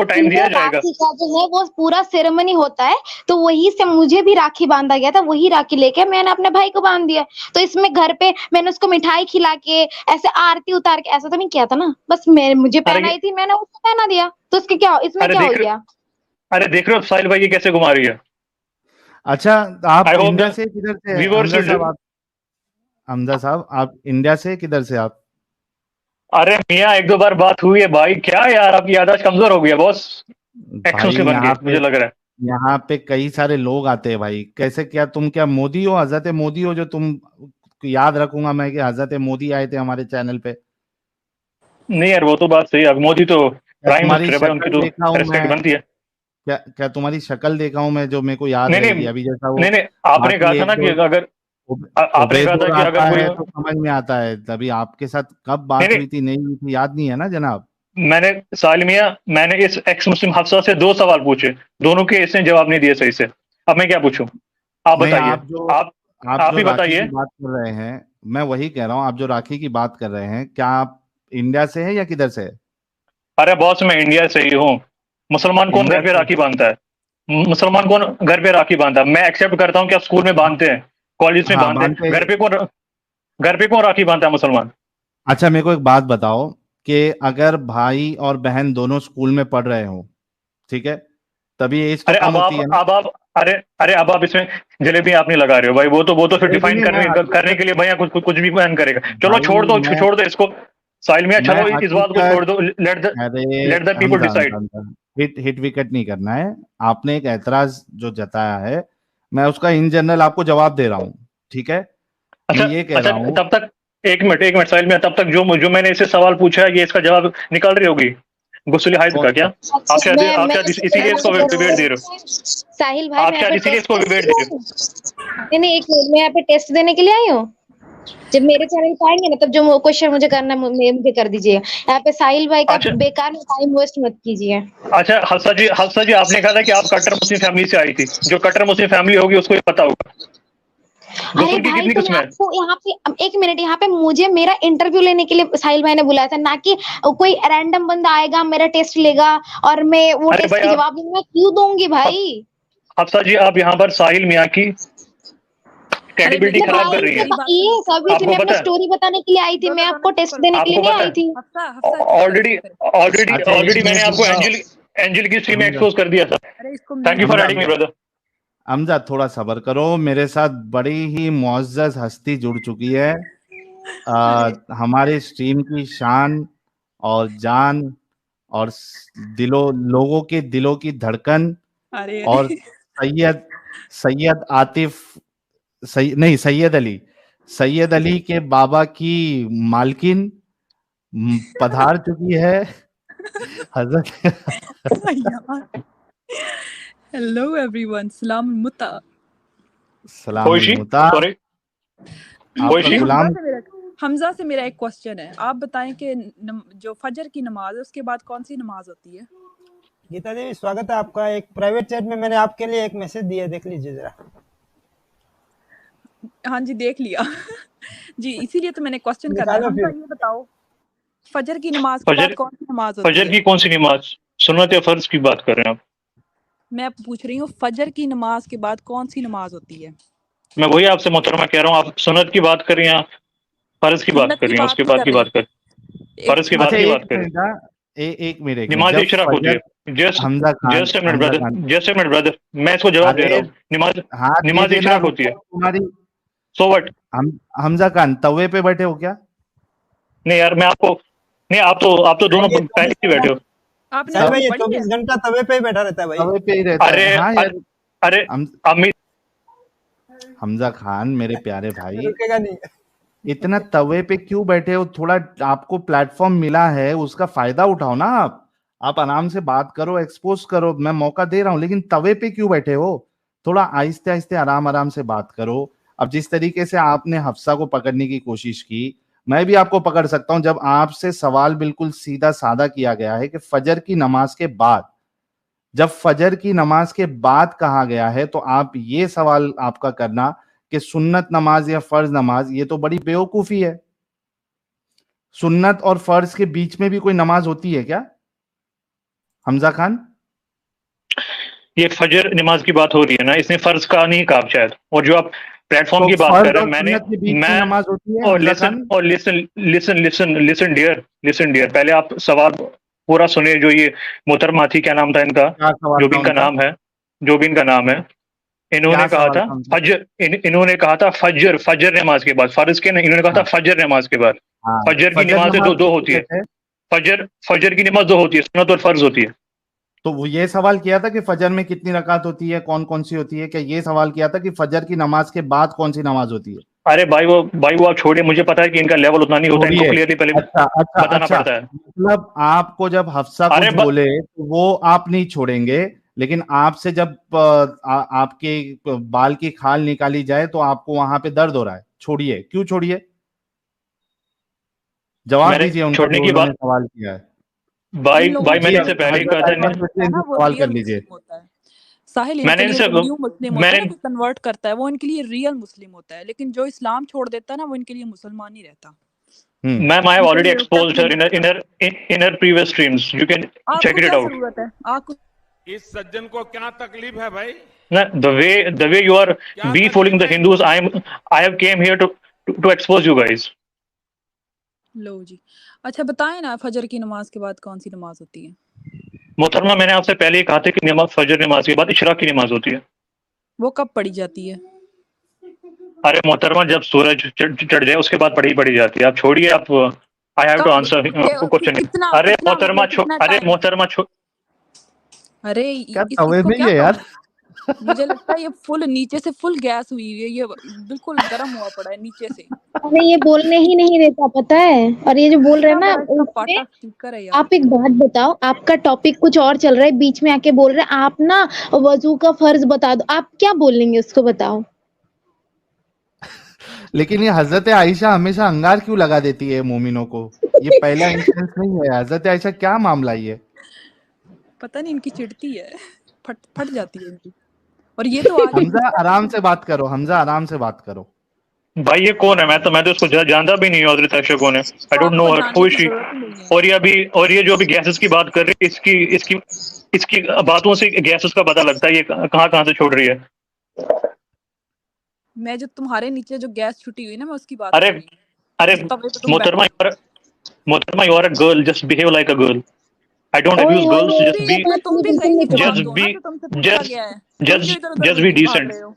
टाइम दिया जाएगा. राखी का जो है वो पूरा सेरेमनी होता है, तो वही से मुझे भी राखी बांधा गया था. वही राखी लेके मैंने अपने भाई को बांध दिया. तो इसमें घर पे मैंने उसको मिठाई खिला के ऐसे आरती उतार के ऐसा तो नहीं किया था ना. बस मुझे पहनाई थी, मैंने उसको पहना दिया. तो इसमें क्या हो गया? अरे देख रहे हो साहिल भाई ये कैसे घुमा रही है. अच्छा आप इंडिया से किधर से? हमजा साहब आप इंडिया से किधर से आप? अरे मियाँ एक दो बार बात हुई है भाई. क्या यार आपकी याददाश्त कमजोर हो गई है बॉस. मुझे लग रहा है यहाँ पे कई सारे लोग आते हैं भाई. कैसे तुम क्या मोदी हो, हजरत मोदी हो जो तुम याद रखूंगा मैं कि हजरत मोदी आए थे हमारे चैनल पे? नहीं यार वो तो बात सही है. मोदी तो प्राइम मिनिस्टर है, उनकी तो रेस्पेक्ट बनती है. क्या तुम्हारी शक्ल देखा हूं मैं जो मेरे को याद नहीं रहेगी नहीं अभी, जैसा वो नहीं नहीं, आपने कहा बाकी था एक ना कि दो अगर आपने कहा था उबेदुर कि आता अगर कोई है तो समझ में आता है, तभी आपके साथ कब नहीं बात नहीं, हुई थी नहीं हुई थी याद नहीं है ना जनाब। मैंने सालिमिया, मैंने इस एक्स मुस्लिम हफ्सा से 2 सवाल पूछे, दोनों के इसने जवाब नहीं दिए सही से। अब मैं क्या पूछूं? आप नहीं, बताइए। आप आप आप जो ही राखी की बताइए। बात कर रहे हैं, मैं वही कह रहा हूँ, आप जो राखी की बात कर रहे हैं, क्या आप इंडिया से है या किधर से है? अरे बॉस, मैं इंडिया से ही हूँ। मुसलमान कौन इंडिया घर पे से। राखी बांधता है? मुसलमान कौन घर पे राखी बांधता है? मैं एक्सेप्ट करता हूँ कि आप स्कूल में बांधते हैं, कॉलेज में हाँ, बांधते हैं, बांधते। घर पे कौन राखी बांधता है मुसलमान? अच्छा, मेरे को एक बात बताओ कि अगर भाई और बहन दोनों स्कूल में पढ़ रहे हो, ठीक है, तभी एज तो अरे कम होती है ना। अरे अरे, अब आप इसमें जलेबी आप नहीं लगा रहे हो भाई। वो तो फिर अरे भी डिफाइन नहीं, मैं करने करने हकीकत। के लिए भैया कुछ भी बयान करेगा। चलो भाई छोड़ दो इसको। साहिल मियां, मैं चलो इस बात को हकीकत। छोड़ दो। अरे let the people Hamza decide. Hamza Hamza, hit hit wicket नहीं करना है। आपने एक ऐतराज जो जताया है, मैं उसका इन जनरल आपको जवाब दे रहा हूँ, ठीक है। मैं अच्छा ये कह अच्छा, रहा हूँ। तब तक एक मिनट साहिल मियां, तब तक जो मैंने इससे सवाल पूछा है, ये इसका जवाब निकाल रही होगी गुस्सुल हाइद कौन का क्या? सा? आप अच्छा, शायद आप मैं शायद इसीलिए इसको विभेद दे रहे हो। साहिल भाई, आप मैं यहाँ शायद पे इसीलिए टेस्ट इसको देने विभेद के दे लिए रहे आई हूँ। नहीं, एक मिनट, मैं यहाँ पे टेस्ट देने के लिए आई हूँ। जब मेरे चैनल पे आएंगे ना, तब जो क्वेश्चन मुझे करना है, मुझे कर दीजिए। यहाँ पे साहिल भाई हो। का अच्छा बेकार में टाइम वेस्ट मत कीजिए। अच्छा, हफ्सा जी आपने कहा था कि आप कट्टर मुस्लिम फैमिली से आई थी। जो कट्टर मुस्लिम फैमिली होगी उसको ये पता होगा अरे गुस्ल की भाई, कितनी तो मैं किस्में हैं। आपको यहाँ पे एक मिनट, यहाँ पे मुझे मेरा इंटरव्यू लेने के लिए साहिल भाई ने बुलाया था, ना कि कोई रैंडम बंदा आएगा मेरा टेस्ट लेगा और मैं वो अरे टेस्ट भाई के आप जवाब दूंगी। मैं क्यों दूंगी हफ- भाई? हफ्सा जी, आप यहाँ पर साहिल मियाँ की अरे क्रेडिबिलिटी लेकिन अरे खराब भाई, कर हफ्सा रही मुझे हैं। मेरी बात ये सुनो। सभी थी, आपको मैं अपनी पता है, स्टोरी बताने के लिए आई थी, मैं दोनों आपको दोनों चुप टेस्ट करो। देने के लिए आपको नहीं पता आई है, थी। हफ्सा हफ्सा चुप करो, ऑलरेडी चुप करो। ऑलरेडी अच्छा, एक ऑलरेडी मैंने मिनट आपको रुक जाओ। एंजल की स्ट्रीम में हमजा एक्सपोज कर दिया था। अरे इसको thank you mute for Hamza करो। एडिंग मी हमजा ब्रदर। हमजा थोड़ा सब्र करो, मेरे साथ बड़ी ही मुअज़्ज़ज़ हस्ती जुड़ चुकी है। अरे हमारे स्ट्रीम की शान और जान और लोगों के दिलों की धड़कन, अरे और अरे सैयद सैयद आतिफ, नहीं, सैयद अली के बाबा की मालकिन पधार चुकी है हजरत। यार। हेलो एवरीवन, सलाम मुता। सलामुल होशी, मुता। सॉरी, आपका होशी। हमजा गुलाम। से मेरा हमजा से मेरा एक क्वेश्चन है। आप बताएं कि जो फजर की नमाज है उसके बाद कौन सी नमाज होती है? गीता देवी, स्वागत है आपका। एक प्राइवेट चैट में मैंने आपके लिए एक मैसेज दिया है, देख लीजिए जरा। हाँ जी, देख लिया। जी, इसीलिए तो मैंने क्वेश्चन करना है। निकालो हमजा फिर। ये बताओ, फजर की नमाज के बाद फजर कौन सी नमाज होती फजर है? की कौन सी नमाज? सुन्नत या फर्ज की बात कर रहे हैं आप? मैं पूछ रही हूँ, फजर की नमाज के बाद कौन सी नमाज होती है? मैं वही आपसे मोहतरमा कह रहा हूँ, आप सुन्नत की बात कर रही हैं, आप फर्ज की बात सुन्नत कर की रही हैं, बात उसके नहीं बाद कर की रही। बात कर, एक फर्ज के बाद अच्छा, की एक बात कर। मिनट। एक मिनट, नमाज जब इशराक होती फजर। है। Just Hamza Khan, just a minute Hamza brother, Khan. Just a minute brother, मैं इसको जवाब दे अरे रहा हूँ। नमाज हाथ दे नमाज देना, इशराक रुक होती है। जाओ तुम्हारी। So what? हमजा खान तवे पे बैठे हो क्या? नहीं यार, मैं आपको नहीं, आप तो दोनों ये पहले 24 ही बैठे हो। आपने साहिल तब भाई, नमाज ये पढ़ी है? 24 घंटा तवे पे ही बैठा रहता है भाई। तवे पे ही रहता अरे है। हाँ यार। अरे अरे, हम अमित, हमजा खान मेरे प्यारे भाई, रुकेगा नहीं। इतना तवे पे क्यों बैठे हो? थोड़ा आपको प्लेटफॉर्म मिला है, उसका फायदा उठाओ ना। आप आराम से बात करो, एक्सपोज करो, मैं मौका दे रहा हूं, लेकिन तवे पे क्यों बैठे हो? थोड़ा आहिस्ते आहिस्ते आराम आराम से बात करो। अब जिस तरीके से आपने हफ्सा को पकड़ने की कोशिश की, मैं भी आपको पकड़ सकता हूं। जब आपसे सवाल बिल्कुल सीधा साधा किया गया है कि फजर की नमाज के बाद, जब फजर की नमाज के बाद कहा गया है, तो आप ये सवाल आपका करना कि सुन्नत नमाज या फर्ज नमाज, ये तो बड़ी बेवकूफी है। सुन्नत और फर्ज के बीच में भी कोई नमाज होती है क्या, हमजा खान? ये फजर नमाज की बात हो रही है ना, इसने फर्ज का नहीं कहा शायद। और जो आप प्लेटफॉर्म तो की बात कर फर्ज रहे और हैं, सुन्नत के बीच में मैं नमाज होती है, और हमजा लिसन खान? और listen listen listen listen dear, पहले आप सवाल पूरा सुनिए। जो ये मोहतरमा थी, क्या नाम था इनका, क्या सवाल जो भी था इनका उनका? नाम है, जो भी इनका नाम है, क्या इन्होंने कहा सवाल था था उनका? इन्होंने कहा था फजर फजर नमाज के बाद, फर्ज के नहीं, इन्होंने कहा था हाँ, फजर नमाज के बाद। हाँ। फजर की फजर नमाज नमाज दो किसे होती है। कहते हैं? फजर की नमाज दो होती है, सुन्नत और फर्ज होती है। तो वो ये सवाल किया था कि फजर में कितनी रकात होती है, कौन कौन सी होती है? क्या ये सवाल किया था कि फजर की नमाज के बाद कौन सी नमाज होती है? अरे भाई वो आप छोड़िए, मुझे पता है कि इनका लेवल उतना नहीं होता, इनको छोड़िए। क्लियरली पहले अच्छा अच्छा बताना अच्छा, पड़ता है। मतलब आपको जब हफ्सा अरे कुछ बोले तो वो आप नहीं छोड़ेंगे, लेकिन आपसे जब आपके बाल की खाल निकाली जाए तो आपको वहां पे दर्द हो रहा है। छोड़िए, क्यों छोड़िए? जवाब मैंने दीजिए उनका छोड़ने जो की उन्होंने बात सवाल किया है। भाई इन लोगों भाई के मैंने लिए इससे पहले ही कहा हजरत था आयशा इन्हें, से है ना, इनसे वो सवाल कर रियल लीजिए। मुस्लिम होता है। साहिल, मैंने इनके लिए इनसे जो न्यू मुस्लिम होता है ना, मैंने जो कन्वर्ट करता है, वो इनके लिए रियल मुस्लिम होता है। लेकिन जो इस्लाम छोड़ देता है ना, वो इनके लिए मुसलमान ही रहता। मैम आई हैव इनके ऑलरेडी लिए टच एक्सपोज्ड ही हर नहीं होता। इन हर प्रीवियस स्ट्रीम्स, यू कैन आपको चेक इट क्या आउट। जरूरत है? आपको इस सज्जन को क्या तकलीफ है भाई? The way you are क्या befooling तकलीफ the है Hindus, इनको? I have came here to expose you guys. लो जी। अच्छा बताएं ना, फजर की नमाज के बाद कौन सी नमाज होती है? मोहतरमा, मैंने आपसे पहले ही कहा था कि नमाज फजर नमाज के बाद इशराक की नमाज होती है। वो कब पढ़ी जाती है? अरे मोहतरमा, जब सूरज चढ़ जाए उसके बाद पढ़ी जाती है। आप छोड़िए, आप आई हैव टू कब आंसर क्वेश्चन। कितना अरे कितना मोहतरमा मतलब कितना अरे टाइम? मोहतरमा अरे क्या तवे इसको में ही क्या है यार? कहूँ? मुझे लगता है ये फुल नीचे से फुल गैस हुई है, ये बिल्कुल गर्म हुआ पड़ा है नीचे से। हमें ये बोलने ही नहीं देता, पता है। और ये जो बोल रहे हैं इतना ना, बड़ा इसका उसमें पाटा स्पीकर है यार। आप एक बात बताओ, आपका टॉपिक कुछ और चल रहा है, बीच में आके बोल रहे हैं आप ना वजू का फर्ज बता दो। आप क्या बोलेंगे उसको, बताओ। लेकिन ये हजरत आयशा हमेशा अंगार क्यों लगा देती है मोमिनों को? ये पहला इंसिडेंस नहीं है। हजरत आयशा, क्या मामला ये? पता नहीं, इनकी चिढ़ती है, फट फट जाती है इनकी। और ये तो आज हमजा आराम से बात करो, हमजा आराम से बात करो। भाई ये कौन है? मैं तो इसको जानता भी नहीं हूँ। हजरत आयशा कौन है? आई डोंट नो आपको हर, जानने हु इज की शी? जरूरत ही नहीं है। और ये जो अभी गैसेस की बात कर रही है, इसकी इसकी इसकी बातों से गैसेस का पता लगता है ये कहाँ से छोड़ रही है। मैं जो तुम्हारे नीचे जो गैस छुटी हुई ना, मैं उसकी बात कर अरे रही हूँ। अरे जो तवे पे तुम बैठे मोहतरमा, you are a girl, just behave like a girl. I don't ओए अब्यूज होए गर्ल्स, होए, जस्ट ये बी बात तुम मुझे भी बिल्कुल सही नहीं से जवाब जस्ट पसंद। दो ना, बी जो तुमसे पूछा गया है। तुम क्यों इधर उधर जस्ट बी गलती भाग डिसेंट, रहे हो?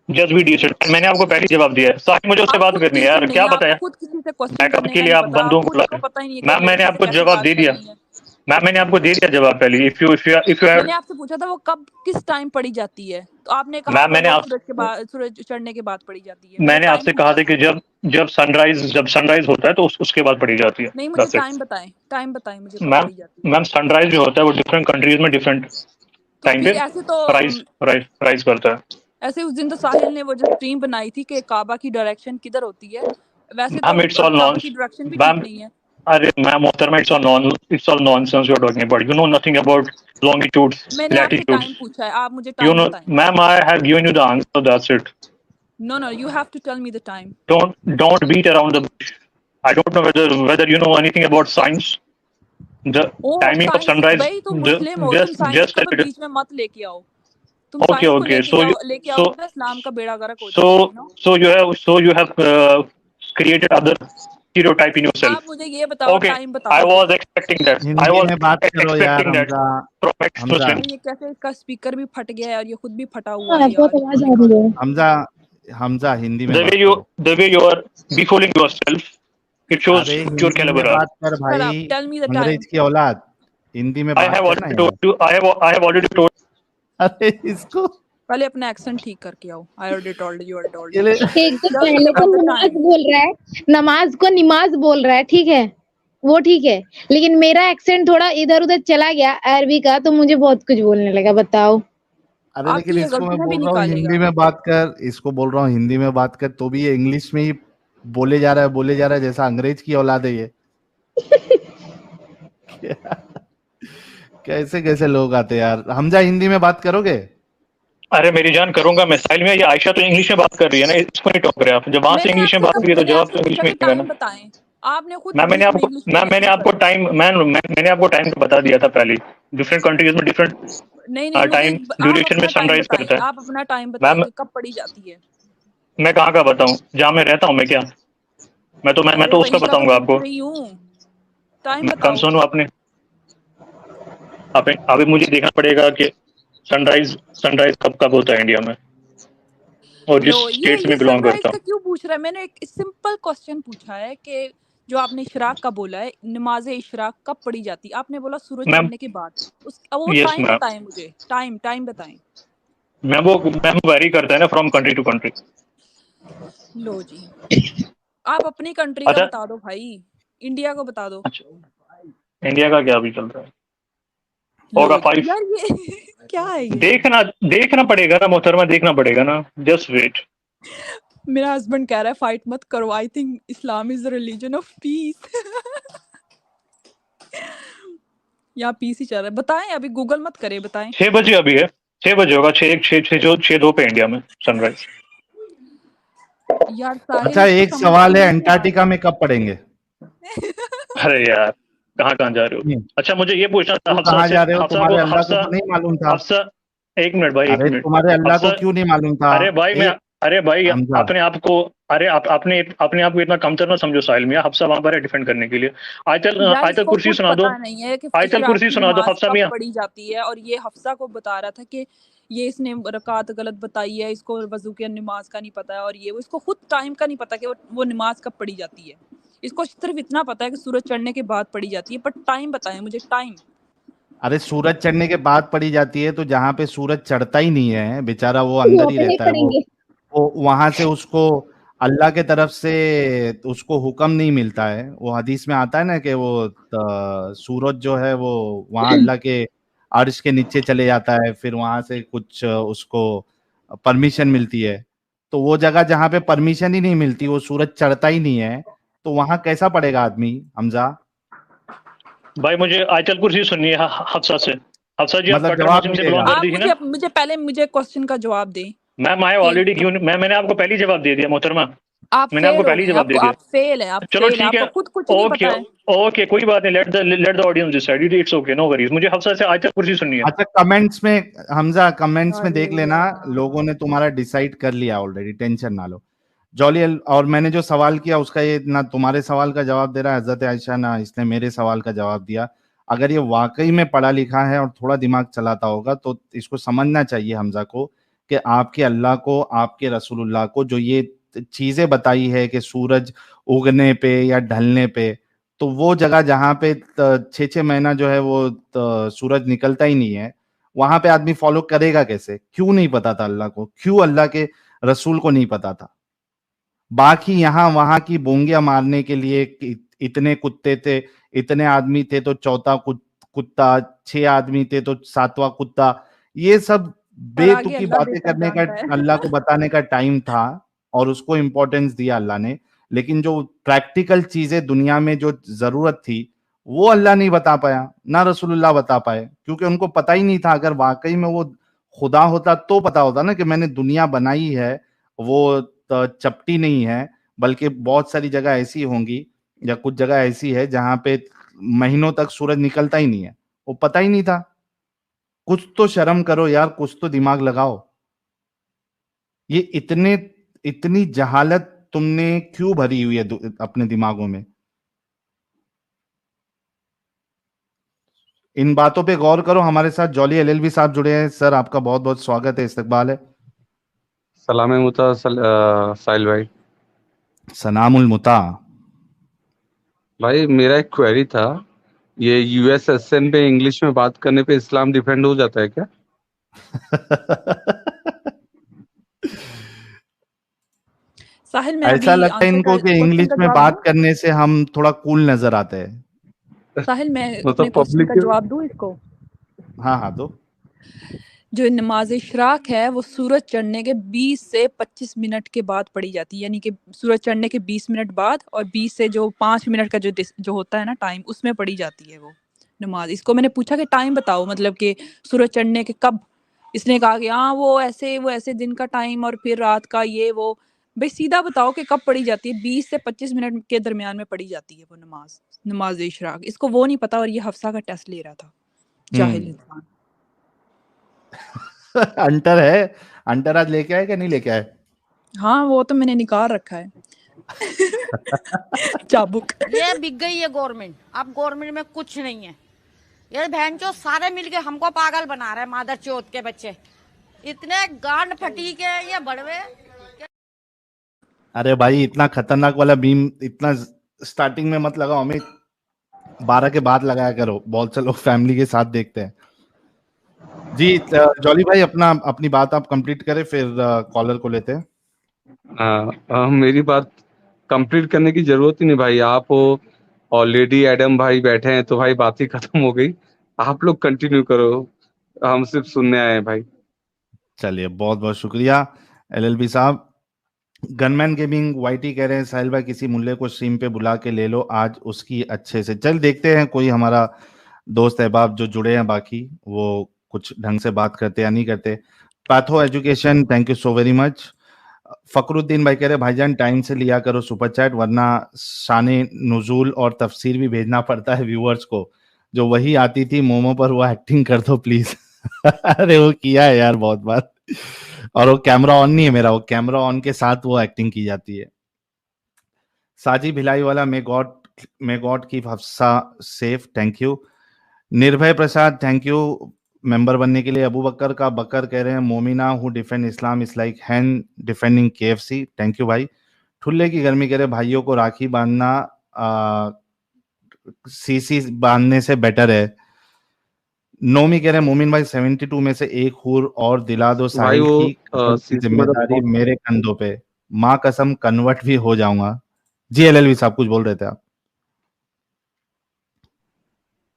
Just be decent. मैंने आपको पहले जवाब दिया है। साथ मुझे उससे आप बात खुद करनी है डिसेंट यार, नहीं क्या है, आपको बताया? खुद किसी से क्वेश्चन बैकअप करने के का लिए नहीं आप पता, बंदों खुद को पता ही नहीं है कि मैम, मैंने लड़की से आपको कैसे जवाब बात दे दिया। करनी है। मैम, मैंने आपको दे दिया जवाब पहले। इफ यू हैड मैंने आपसे पूछा था वो कब किस टाइम पढ़ी जाती है, तो आपने कहा मैम, कि वो सूरज के बाद, सूरज चढ़ने के बाद पढ़ी जाती है। मुझे मैंने टाइम आपसे कहा पूछा था था। कि जब सनराइज होता है तो उसके बाद पढ़ी जाती है। नहीं, मुझे दैट्स इट। टाइम बताएं मुझे कब मैम पढ़ी जाती है। मैम सनराइज जो होता है वो डिफरेंट कंट्रीज में डिफरेंट तो टाइम फिर पे ऐसे तो राइज करता है। ऐसे उस दिन तो साहिल ने वो जो स्ट्रीम बनाई थी कि काबा की डायरेक्शन किधर होती है, वैसे तो मैम इट्स ऑल काबा नॉन की डायरेक्शन भी ठीक मैम नहीं है। अरे मैम मोहतरमा, it's all nonsense you are talking about. You know nothing about longitudes, मैंने आपसे टाइम लैटिट्यूड्स। पूछा है, आप मुझे यू टाइम नो बताएं। Ma'am, I have given you the answer, that's it. No, you have to tell me the time. Don't beat around the bush. I don't know whether you know anything about science. The oh timing of science, sunrise. भाई तुम Muslim हो, तुम science Just को a भी little. बीच में मत लेके आओ। तुम Okay, साइंस को okay. So you लेके so आओगे ना, इस्लाम का बेड़ा गर्क हो so जाएगा, you know. so you have created other stereotype in yourself. आप मुझे ये बताओ, Okay, टाइम बताओ I मुझे। was expecting that. I Hindi was में बात करो यार expecting that Hamza. from Hamza ex-Muslim. भाई ये कैसे, इसका स्पीकर भी फट गया है और ये खुद भी फटा हुआ हाँ, है बहुत यार, आवाज आ बेकार। रही है। हमजा हमजा हिंदी में The बात way you करो। the way you are befooling yourself, it shows अरे your हिंदी में caliber. बात कर Shut भाई, up, tell me the time. अंग्रेज की औलाद। हिंदी में I बात have करना already यार। told you. I have already told. अरे इसको पहले अपना एक्सेंट ठीक करके आओ। I already told you, I told ये you. ले। एक तो Tell me पहले तो about the नमाज time. बोल रहा है, नमाज को निमाज बोल रहा है, ठीक है, वो ठीक है। लेकिन मेरा एक्सेंट थोड़ा इधर उधर चला गया अरबी का, तो मुझे बहुत कुछ बोलने लगा, बताओ। अरे आपकी लेकिन ये इसको मैं गलतियां भी बोल रहा हूँ हिंदी निकालेगा। में बात कर, इसको बोल रहा हूँ हिंदी में बात कर, तो भी ये इंग्लिश में ही बोले जा रहा है जैसा अंग्रेज की औलाद है ये। कैसे कैसे लोग आते हैं यार। हमजा हिंदी में बात करोगे? अरे मेरी जान, करूंगा मैं। साहिल में ये आयशा तो इंग्लिश में बात कर रही है ना, इसको नहीं टोक रहे आप। जब वहां से मैंने इंग्लिश में आपसे बात कब की है तो मैंने जवाब आपसे तो इंग्लिश पूछा में कि ही देगा टाइम ना। बताएं, आपने खुद मैम बीच में इंग्लिश मैंने बोलना आपको शुरू कर टाइम मैंने आपको टाइम तो बता दिया था पहले। डिफरेंट कंट्रीज में डिफरेंट दिया। नहीं, मुझे टाइम आप ड्यूरेशन में अपना टाइम सनराइज बताएं, करता है। आप अपना टाइम बताएं मैम कि कब पढ़ी जाती है। मैं कहाँ का बताऊँ? जहाँ मैं रहता हूँ मैं क्या? मैं अरे तो उसका वहीं का तो बताऊंगा पूछ आपको। रही हूँ, टाइम कम बताओ। सुनो आपने। अभी मुझे देखना पड़ेगा कि सनराइज सनराइज कब कब होता है इंडिया में, और जिस लो, स्टेट से ये मैं बिलोंग सनराइज करता का क्यों पूछ रहा है? मैंने एक सिंपल क्वेश्चन पूछा है कि जो आपने इशराक का बोला है, नमाज इशराक कब पढ़ी जाती है? आपने बोला सूरज हूँ मैम। चढ़ने के बाद। अब वो यस टाइम मैम। बताएं मुझे, टाइम बताएं। मैम वेरी करता है ना फ्रॉम कंट्री टू कंट्री। लो जी, आप अपनी कंट्री का अच्छा बता दो भाई, इंडिया को बता दो। अच्छा, इंडिया का क्या अभी चल रहा है? होगा लो 5। यार ये क्या है ये? देखना पड़ेगा ना मोहतरमा, देखना पड़ेगा ना, जस्ट वेट। मेरा हस्बैंड कह रहा है फाइट मत करो, I think Islam is the religion of peace. यहाँ पीस ही चल रहा है। बताएं, अभी गूगल मत करें, बताएं। 6 बजे अभी है, 6 बजे होगा, 6:02 पे इंडिया में सनराइज। यार साहिल अच्छा, इसको एक समझ सवाल ही है, नहीं आ अंटार्कटिका में कब पढ़ेंगे? अरे यार कहाँ जा रहे हो? अच्छा मुझे ये पूछना था तो हफ्सा कहाँ से, जा रहे हो? हफ्सा तुम्हारे को, अल्लाह को हफ्सा तो नहीं मालूम था? हफ्सा, एक मिनट भाई, एक अरे मिनट। तुम्हारे अल्लाह को हफ्सा, क्यों नहीं मालूम था? अरे भाई मैं, अरे भाई हमजा, अपने आप को, अरे अपने आप को इतना कमतर ना समझो साहिल मियां। हफ्सा वहां पर है डिफेंड करने के लिए। यार आयतल इसको कुर्सी खुद सुना दो, पता नहीं है कि आयतल इशराक कुर्सी की सुना दो नमाज हफ्सा कब मियां। पढ़ी जाती है, और ये हफ्सा को बता रहा था कि ये इसने रकात गलत बताई है, इसको वजू की नमाज का नहीं पता है, और ये वो इसको खुद टाइम का नहीं पता कि वो नमाज कब पढ़ी जाती है। इसको सिर्फ इतना पता है कि सूरज चढ़ने के बाद पढ़ी जाती है, पर टाइम बताएं मुझे, टाइम। अरे सूरज चढ़ने के बाद पड़ी जाती है, तो जहाँ पे सूरज चढ़ता ही नहीं है बेचारा, वो तो अंदर वहाँ ही पे नहीं रहता है। पढ़ेंगे। वो वहां से उसको अल्लाह के तरफ से उसको हुक्म नहीं मिलता है। वो हदीस में आता है ना कि वो सूरज जो है वो वहां अल्लाह के अर्श के नीचे चले जाता है, फिर वहां से कुछ उसको परमिशन मिलती है। तो वो जगह जहाँ पे परमिशन ही नहीं मिलती, वो सूरज चढ़ता ही नहीं है, तो वहां कैसा पड़ेगा आदमी? हमजा, भाई मुझे आयतल कुर्सी सुननी है हफ्सा से। हफ्सा जी आप मतलब कट्टर जवाब मुस्लिम नहीं से देगा? बिलोंग आप करती थी ना? मुझे पहले मुझे क्वेश्चन का जवाब दें। मैम आई ऑलरेडी गिवन, मैंने आपको पहले जवाब दे दिया मोहतरमा, आप मैंने आपको फेल हो पहले गए, जवाब दे दिया। आप फेल है, आप चलो फेल है, ठीक है, आपको खुद कुछ नहीं ओके पता है। ओके कोई बात नहीं, let the audience decide, it's okay, no worries. मुझे हफ्सा से आयतल कुर्सी सुननी है। अच्छा, कमेंट्स में हमजा, कमेंट्स में देख अरे लेना, यार। लोगों ने तुम्हारा डिसाइड कर लिया ऑलरेडी, टेंशन ना लो। जॉली, और मैंने जो सवाल किया उसका, ये ना तुम्हारे सवाल का जवाब दे रहा है हजरत आयशा, ना इसने मेरे सवाल का जवाब दिया। अगर ये वाकई में पढ़ा लिखा है और थोड़ा दिमाग चलाता होगा तो इसको समझना चाहिए हमजा को कि आपके अल्लाह को, आपके रसूलुल्लाह को जो ये चीजें बताई है कि सूरज उगने पे या ढलने पे, तो वो जगह जहाँ पे 6-6 महीना जो है वो सूरज निकलता ही नहीं है, वहां पे आदमी फॉलो करेगा कैसे? क्यों नहीं पता था अल्लाह को? क्यों अल्लाह के रसूल को नहीं पता था? बाकी यहाँ वहां की बोंगियां मारने के लिए इतने कुत्ते थे, इतने आदमी थे तो चौथा कुत्ता, 6 आदमी थे तो 7वां कुत्ता, ये सब और आगे बेतुकी अल्लाह बातें बेहतर करने का जानता है। अल्लाह को बताने का टाइम था, और उसको इंपॉर्टेंस दिया अल्लाह ने। लेकिन जो प्रैक्टिकल चीजें दुनिया में जो जरूरत थी, वो अल्लाह नहीं बता पाया, ना रसूलुल्लाह बता पाए, क्योंकि उनको पता ही नहीं था। अगर वाकई में वो खुदा होता तो पता होता ना कि मैंने दुनिया बनाई है, वो चपटी नहीं है, बल्कि बहुत सारी जगह ऐसी होंगी या कुछ जगह ऐसी है जहां पे महीनों तक सूरज निकलता ही नहीं है, वो पता ही नहीं था। कुछ तो शर्म करो यार, कुछ तो दिमाग लगाओ। ये इतनी जहालत तुमने क्यों भरी हुई है अपने दिमागों में? इन बातों पे गौर करो। हमारे साथ जॉली एलएलबी साहब जुड़े हैं। सर, आपका बहुत बहुत स्वागत है, इस्तकबाल है। सलाम मुता साहिल भाई। सनामुल मुता। भाई मेरा एक क्वेरी था, ये यूएसएसएन पे इंग्लिश में बात करने पे इस्लाम डिफेंड हो जाता है क्या? साहिल मैं ऐसा अभी लगता है आंसर इनको का कि क्वेश्चन इंग्लिश का में जवाब बात दूं। करने से हम थोड़ा कूल नजर आते हैं। साहिल मैं अपने मतलब क्वेश्चन पब्लिक का जवाब दूं इसको। हाँ हाँ, तो जो नमाज इशराक है वो सूरज चढ़ने के 20 से 25 मिनट के बाद पढ़ी जाती है, यानी कि सूरज चढ़ने के 20 मिनट बाद, और 20 से जो 5 मिनट का जो होता है ना टाइम, उसमें पढ़ी जाती है वो नमाज। इसको मैंने पूछा कि टाइम बताओ, मतलब कि सूरज चढ़ने के कब। इसने कहा कि हाँ वो ऐसे दिन का टाइम और फिर रात का ये वो। भाई सीधा बताओ कि कब पढ़ी जाती है। 20 से 25 मिनट के दरमियान में पढ़ी जाती है वो नमाज इशराक। इसको वो नहीं पता, और ये हफ्सा का टेस्ट ले रहा था, जाहिल इंसान। अंटर है। अंटर आज लेके आए कि नहीं लेके आए? हाँ वो तो मैंने निकाल रखा है। चाबुक। ये बिक गई है गवर्नमेंट, अब गवर्नमेंट में कुछ नहीं है। ये बहन चो सारे मिलके हमको पागल बना रहे हैं, मादर चौथ के बच्चे इतने गांड फटी के ये बड़वे। अरे भाई, इतना खतरनाक वाला बीम इतना स्टार्टिंग में मत लगाओ अमित, 12 के बाद लगाया करो। बॉल चलो फैमिली के साथ देखते हैं। जी जॉली भाई, अपनी बात आप कंप्लीट करें, फिर कॉलर को लेते हैं। मेरी बात कंप्लीट करने की जरूरत ही नहीं भाई, आप हो ऑलरेडी एडम भाई बैठे हैं तो भाई बात ही खत्म हो गई। आप लोग कंटिन्यू करो, हम सिर्फ सुनने आए हैं भाई। चलिए, बहुत बहुत शुक्रिया एलएलबी साहब। गनमैन गेमिंग वाईटी कह रहे हैं साहिल भाई किसी मुल्ले को स्ट्रीम पे बुला के ले लो आज उसकी अच्छे से। चल देखते हैं, कोई हमारा दोस्त अहबाब जो जुड़े हैं बाकी वो कुछ ढंग से बात करते या नहीं करते। Patho education, thank you so very much. Fakhruddin भाई कह रहे भाईजान टाइम से लिया करो सुपर चैट, वरना शाने नुजूल और तफसीर भी भेजना पड़ता है व्यूअर्स को। जो वही आती थी मोमो पर वो एक्टिंग कर दो प्लीज। अरे वो किया है यार बहुत बार, और वो कैमरा ऑन नहीं है मेरा, वो कैमरा ऑन के साथ वो एक्टिंग की जाती है। साजी भिलाई वाला may God keep Hafsa safe, thank you. निर्भय प्रसाद, थैंक यू मेंबर बनने के लिए। अबू बकर का बकर कह रहे हैं Momina who defend Islam is like हैन डिफेंडिंग केएफसी, थैंक यू भाई। ठुल्ले की गर्मी कह रहे भाइयों को राखी बांधना सीसी बांधने से बेटर है। नोमी कह रहे हैं मोमिन भाई 72 में से एक हूर और दिला दो भाई साहिल वो की, कफन की सीसी जिम्मेदारी मतलब मेरे कंधों पे, माँ कसम कन्वर्ट भी हो जाऊंगा। जी एलएलबी साहब कुछ बोल रहे थे आप?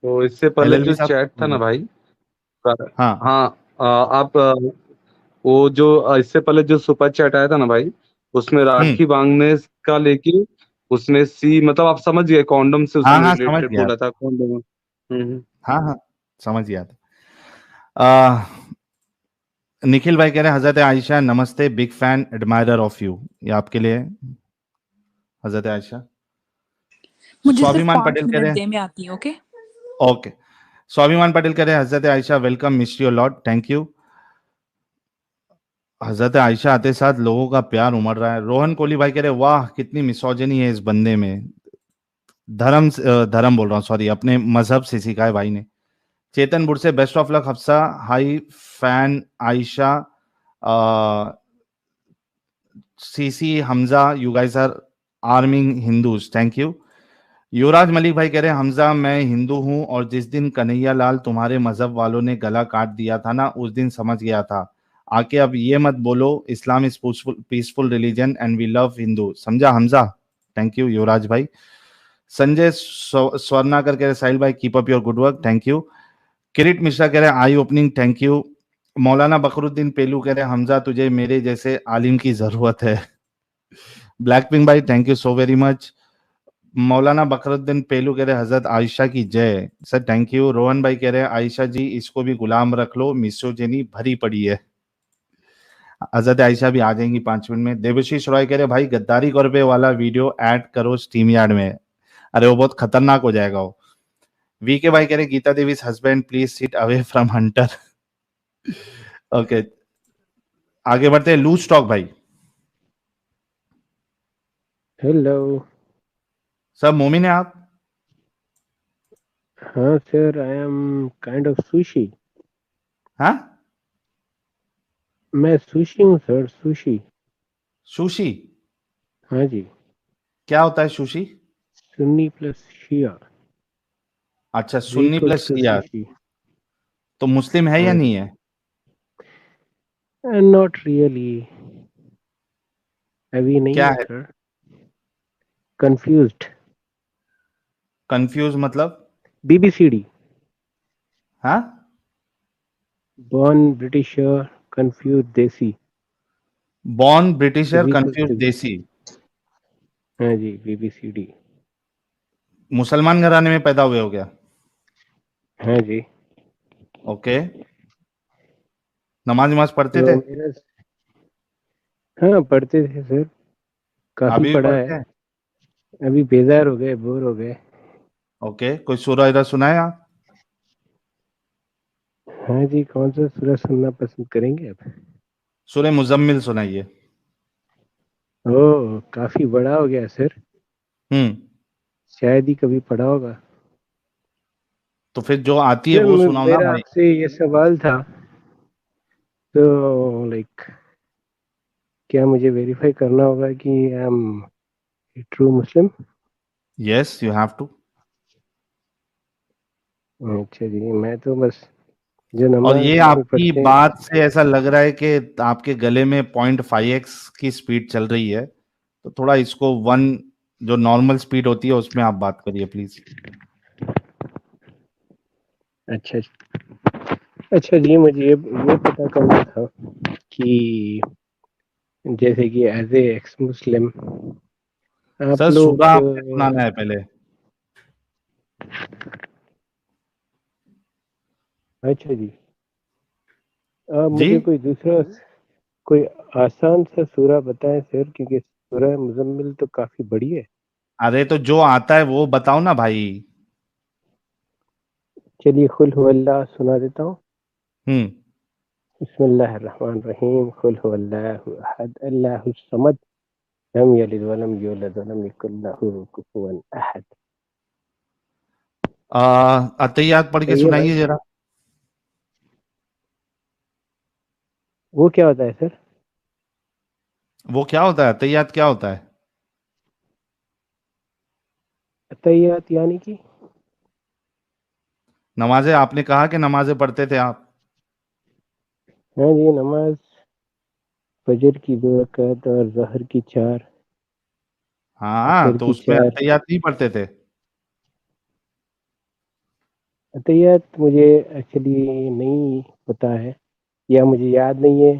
तो इससे पहले एलएलबी जो साहब चैट था ना भाई, हाँ हाँ, आप वो जो इससे पहले जो सुपर चैट आया था ना भाई, उसमें राखी बांधने का लेके उसने सी मतलब आप समझ गए, कॉन्डम से हाँ उसने हाँ समझ रिलेटेड गया, बोला था, कॉन्डम। हाँ हाँ समझ गया था। निखिल भाई कह रहे हैं हजरत आयशा नमस्ते, big fan admirer of you, ये आपके लिए हजरत आयशा। मुझे सिर्फ स्वाभिमान 5 पटेल कह रहे मिनट हैं दे, मैं आती हूँ। Okay okay. स्वाभिमान पटेल कह रहे हैं हजरत Ayesha welcome, miss you lot, thank you. हजरत आयशा आते साथ लोगों का प्यार उमड़ रहा है। रोहन कोहली भाई कह रहे हैं वाह कितनी मिसोजिनी है इस बंदे में, धर्म बोल रहा हूँ सॉरी, अपने मजहब से सीखा है भाई ने। चेतन बुढ़ से best of luck Hafsa, hi fan Ayesha, CC Hamza, you guys are arming Hindus, thank you. Yuvraj Malik भाई कह रहे हैं हमजा मैं हिंदू हूं और जिस दिन कन्हैया लाल तुम्हारे मजहब वालों ने गला काट दिया था ना उस दिन समझ गया था, आके अब ये मत बोलो Islam is peaceful religion and we love Hindu, समझा हमजा, थैंक यू युवराज भाई। संजय स्वर्णाकर कह रहे साहिल भाई keep up your good work, thank you. Kirit Mishra कह रहे आई ओपनिंग, थैंक यू। मौलाना बकरुद्दीन पेलू कह रहे हमजा तुझे मेरे जैसे आलिम की जरूरत है। ब्लैक पिंक भाई thank you so very much. मौलाना बकरुद्दीन पेलू कह रहे हजरत आयशा की जय, सर थैंक यू। रोहन भाई कह रहे हैं आयशा जी इसको भी गुलाम रख लो, मिसोजिनी भरी पड़ी है। हजरत आयशा भी आ जाएंगी 5 मिनट में। देवशीष रॉय कह रहे भाई गद्दारी करने वाला वीडियो ऐड करो स्ट्रीम यार्ड में, अरे वो बहुत खतरनाक हो जाएगा वो। वीके भाई कह रहे Geeta Devi husband please sit away from hunter. Okay आगे बढ़ते हैं। लूज स्टॉक भाई, हेलो सब मोमिन है आप? हाँ sir, I am kind of sushi. हाँ मैं सुशी हूँ सर, सुशी। सुशी? हाँ जी। क्या होता है सुशी? सुन्नी प्लस शिया। अच्छा सुन्नी प्लस शिया, सुशी। तो मुस्लिम है या हाँ नहीं है? नॉट रियली, अभी नहीं क्या है है? सर। कंफ्यूज्ड। कंफ्यूज मतलब? बीबीसीडी। हाँ born Britisher, confuse desi. Born Britisher is equal confuse to, desi. हाँ जी, बीबीसीडी। मुसलमान घराने में पैदा हुए हो क्या? हाँ जी। ओके, नमाज नमाज पढ़ते तो थे? मेरा, हाँ पढ़ते थे सर, काफी अभी भी पढ़ा पढ़ते है। हैं? अभी बेजार हो गए, बोर हो गए। ओके, कोई सूरह इधर सुनाए आप? हाँ जी, कौन सा सूरह सुनना पसंद करेंगे आप? सूरह मुजम्मिल सुनाइए। ओह, काफी बड़ा हो गया सर, हम्म, शायद ही कभी पढ़ा होगा। तो फिर जो आती है सर वो सुनाओ ना मेरा भाई। आपसे ये सवाल था, तो लाइक क्या मुझे वेरीफाई करना होगा कि I am true Muslim? Yes you have to. अच्छा जी, मैं तो बस जो और नमाज ये लोग आपकी पढ़ते हैं। बात से ऐसा लग रहा है कि आपके गले में 0.5x की स्पीड चल रही है, तो थोड़ा इसको 1 जो नॉर्मल स्पीड होती है उसमें आप बात करिए प्लीज। अच्छा अच्छा जी, मुझे ये पता करना था कि जैसे कि एज ए एक्स मुस्लिम आप सर लोग सूरा आपने सुनाना है पहले। अच्छा जी, जी मुझे कोई आसान सा सूरा बताएं सर, क्योंकि सूरा मुजम्मिल तो काफी बड़ी है। अरे तो जो आता है वो बताओ ना भाई। चलिए कुल हुवल्लाह सुना देता हूँ। हम्म। बिस्मिल्लाहिर्रहमानिर्रहीम। कुल हुवल्लाहु अहद अल्लाहुस समद लम यलिद वलम यूलद वलम यकुल लहू कुफुवन अहद। अतहियात पढ़ के सही है भाई? सुनाइए जरा। वो क्या होता है सर? वो क्या होता है? अतहियात क्या होता है? अतहियात यानी कि? नमाजें, आपने कहा कि नमाजें पढ़ते थे आप। हाँ जी, नमाज फजर की 2 रकात और ज़हर की 4, हाँ असर तो की उसमें 4। अतहियात नहीं पढ़ते थे। अतहियात मुझे एक्चुअली नहीं पता है, या मुझे याद नहीं है।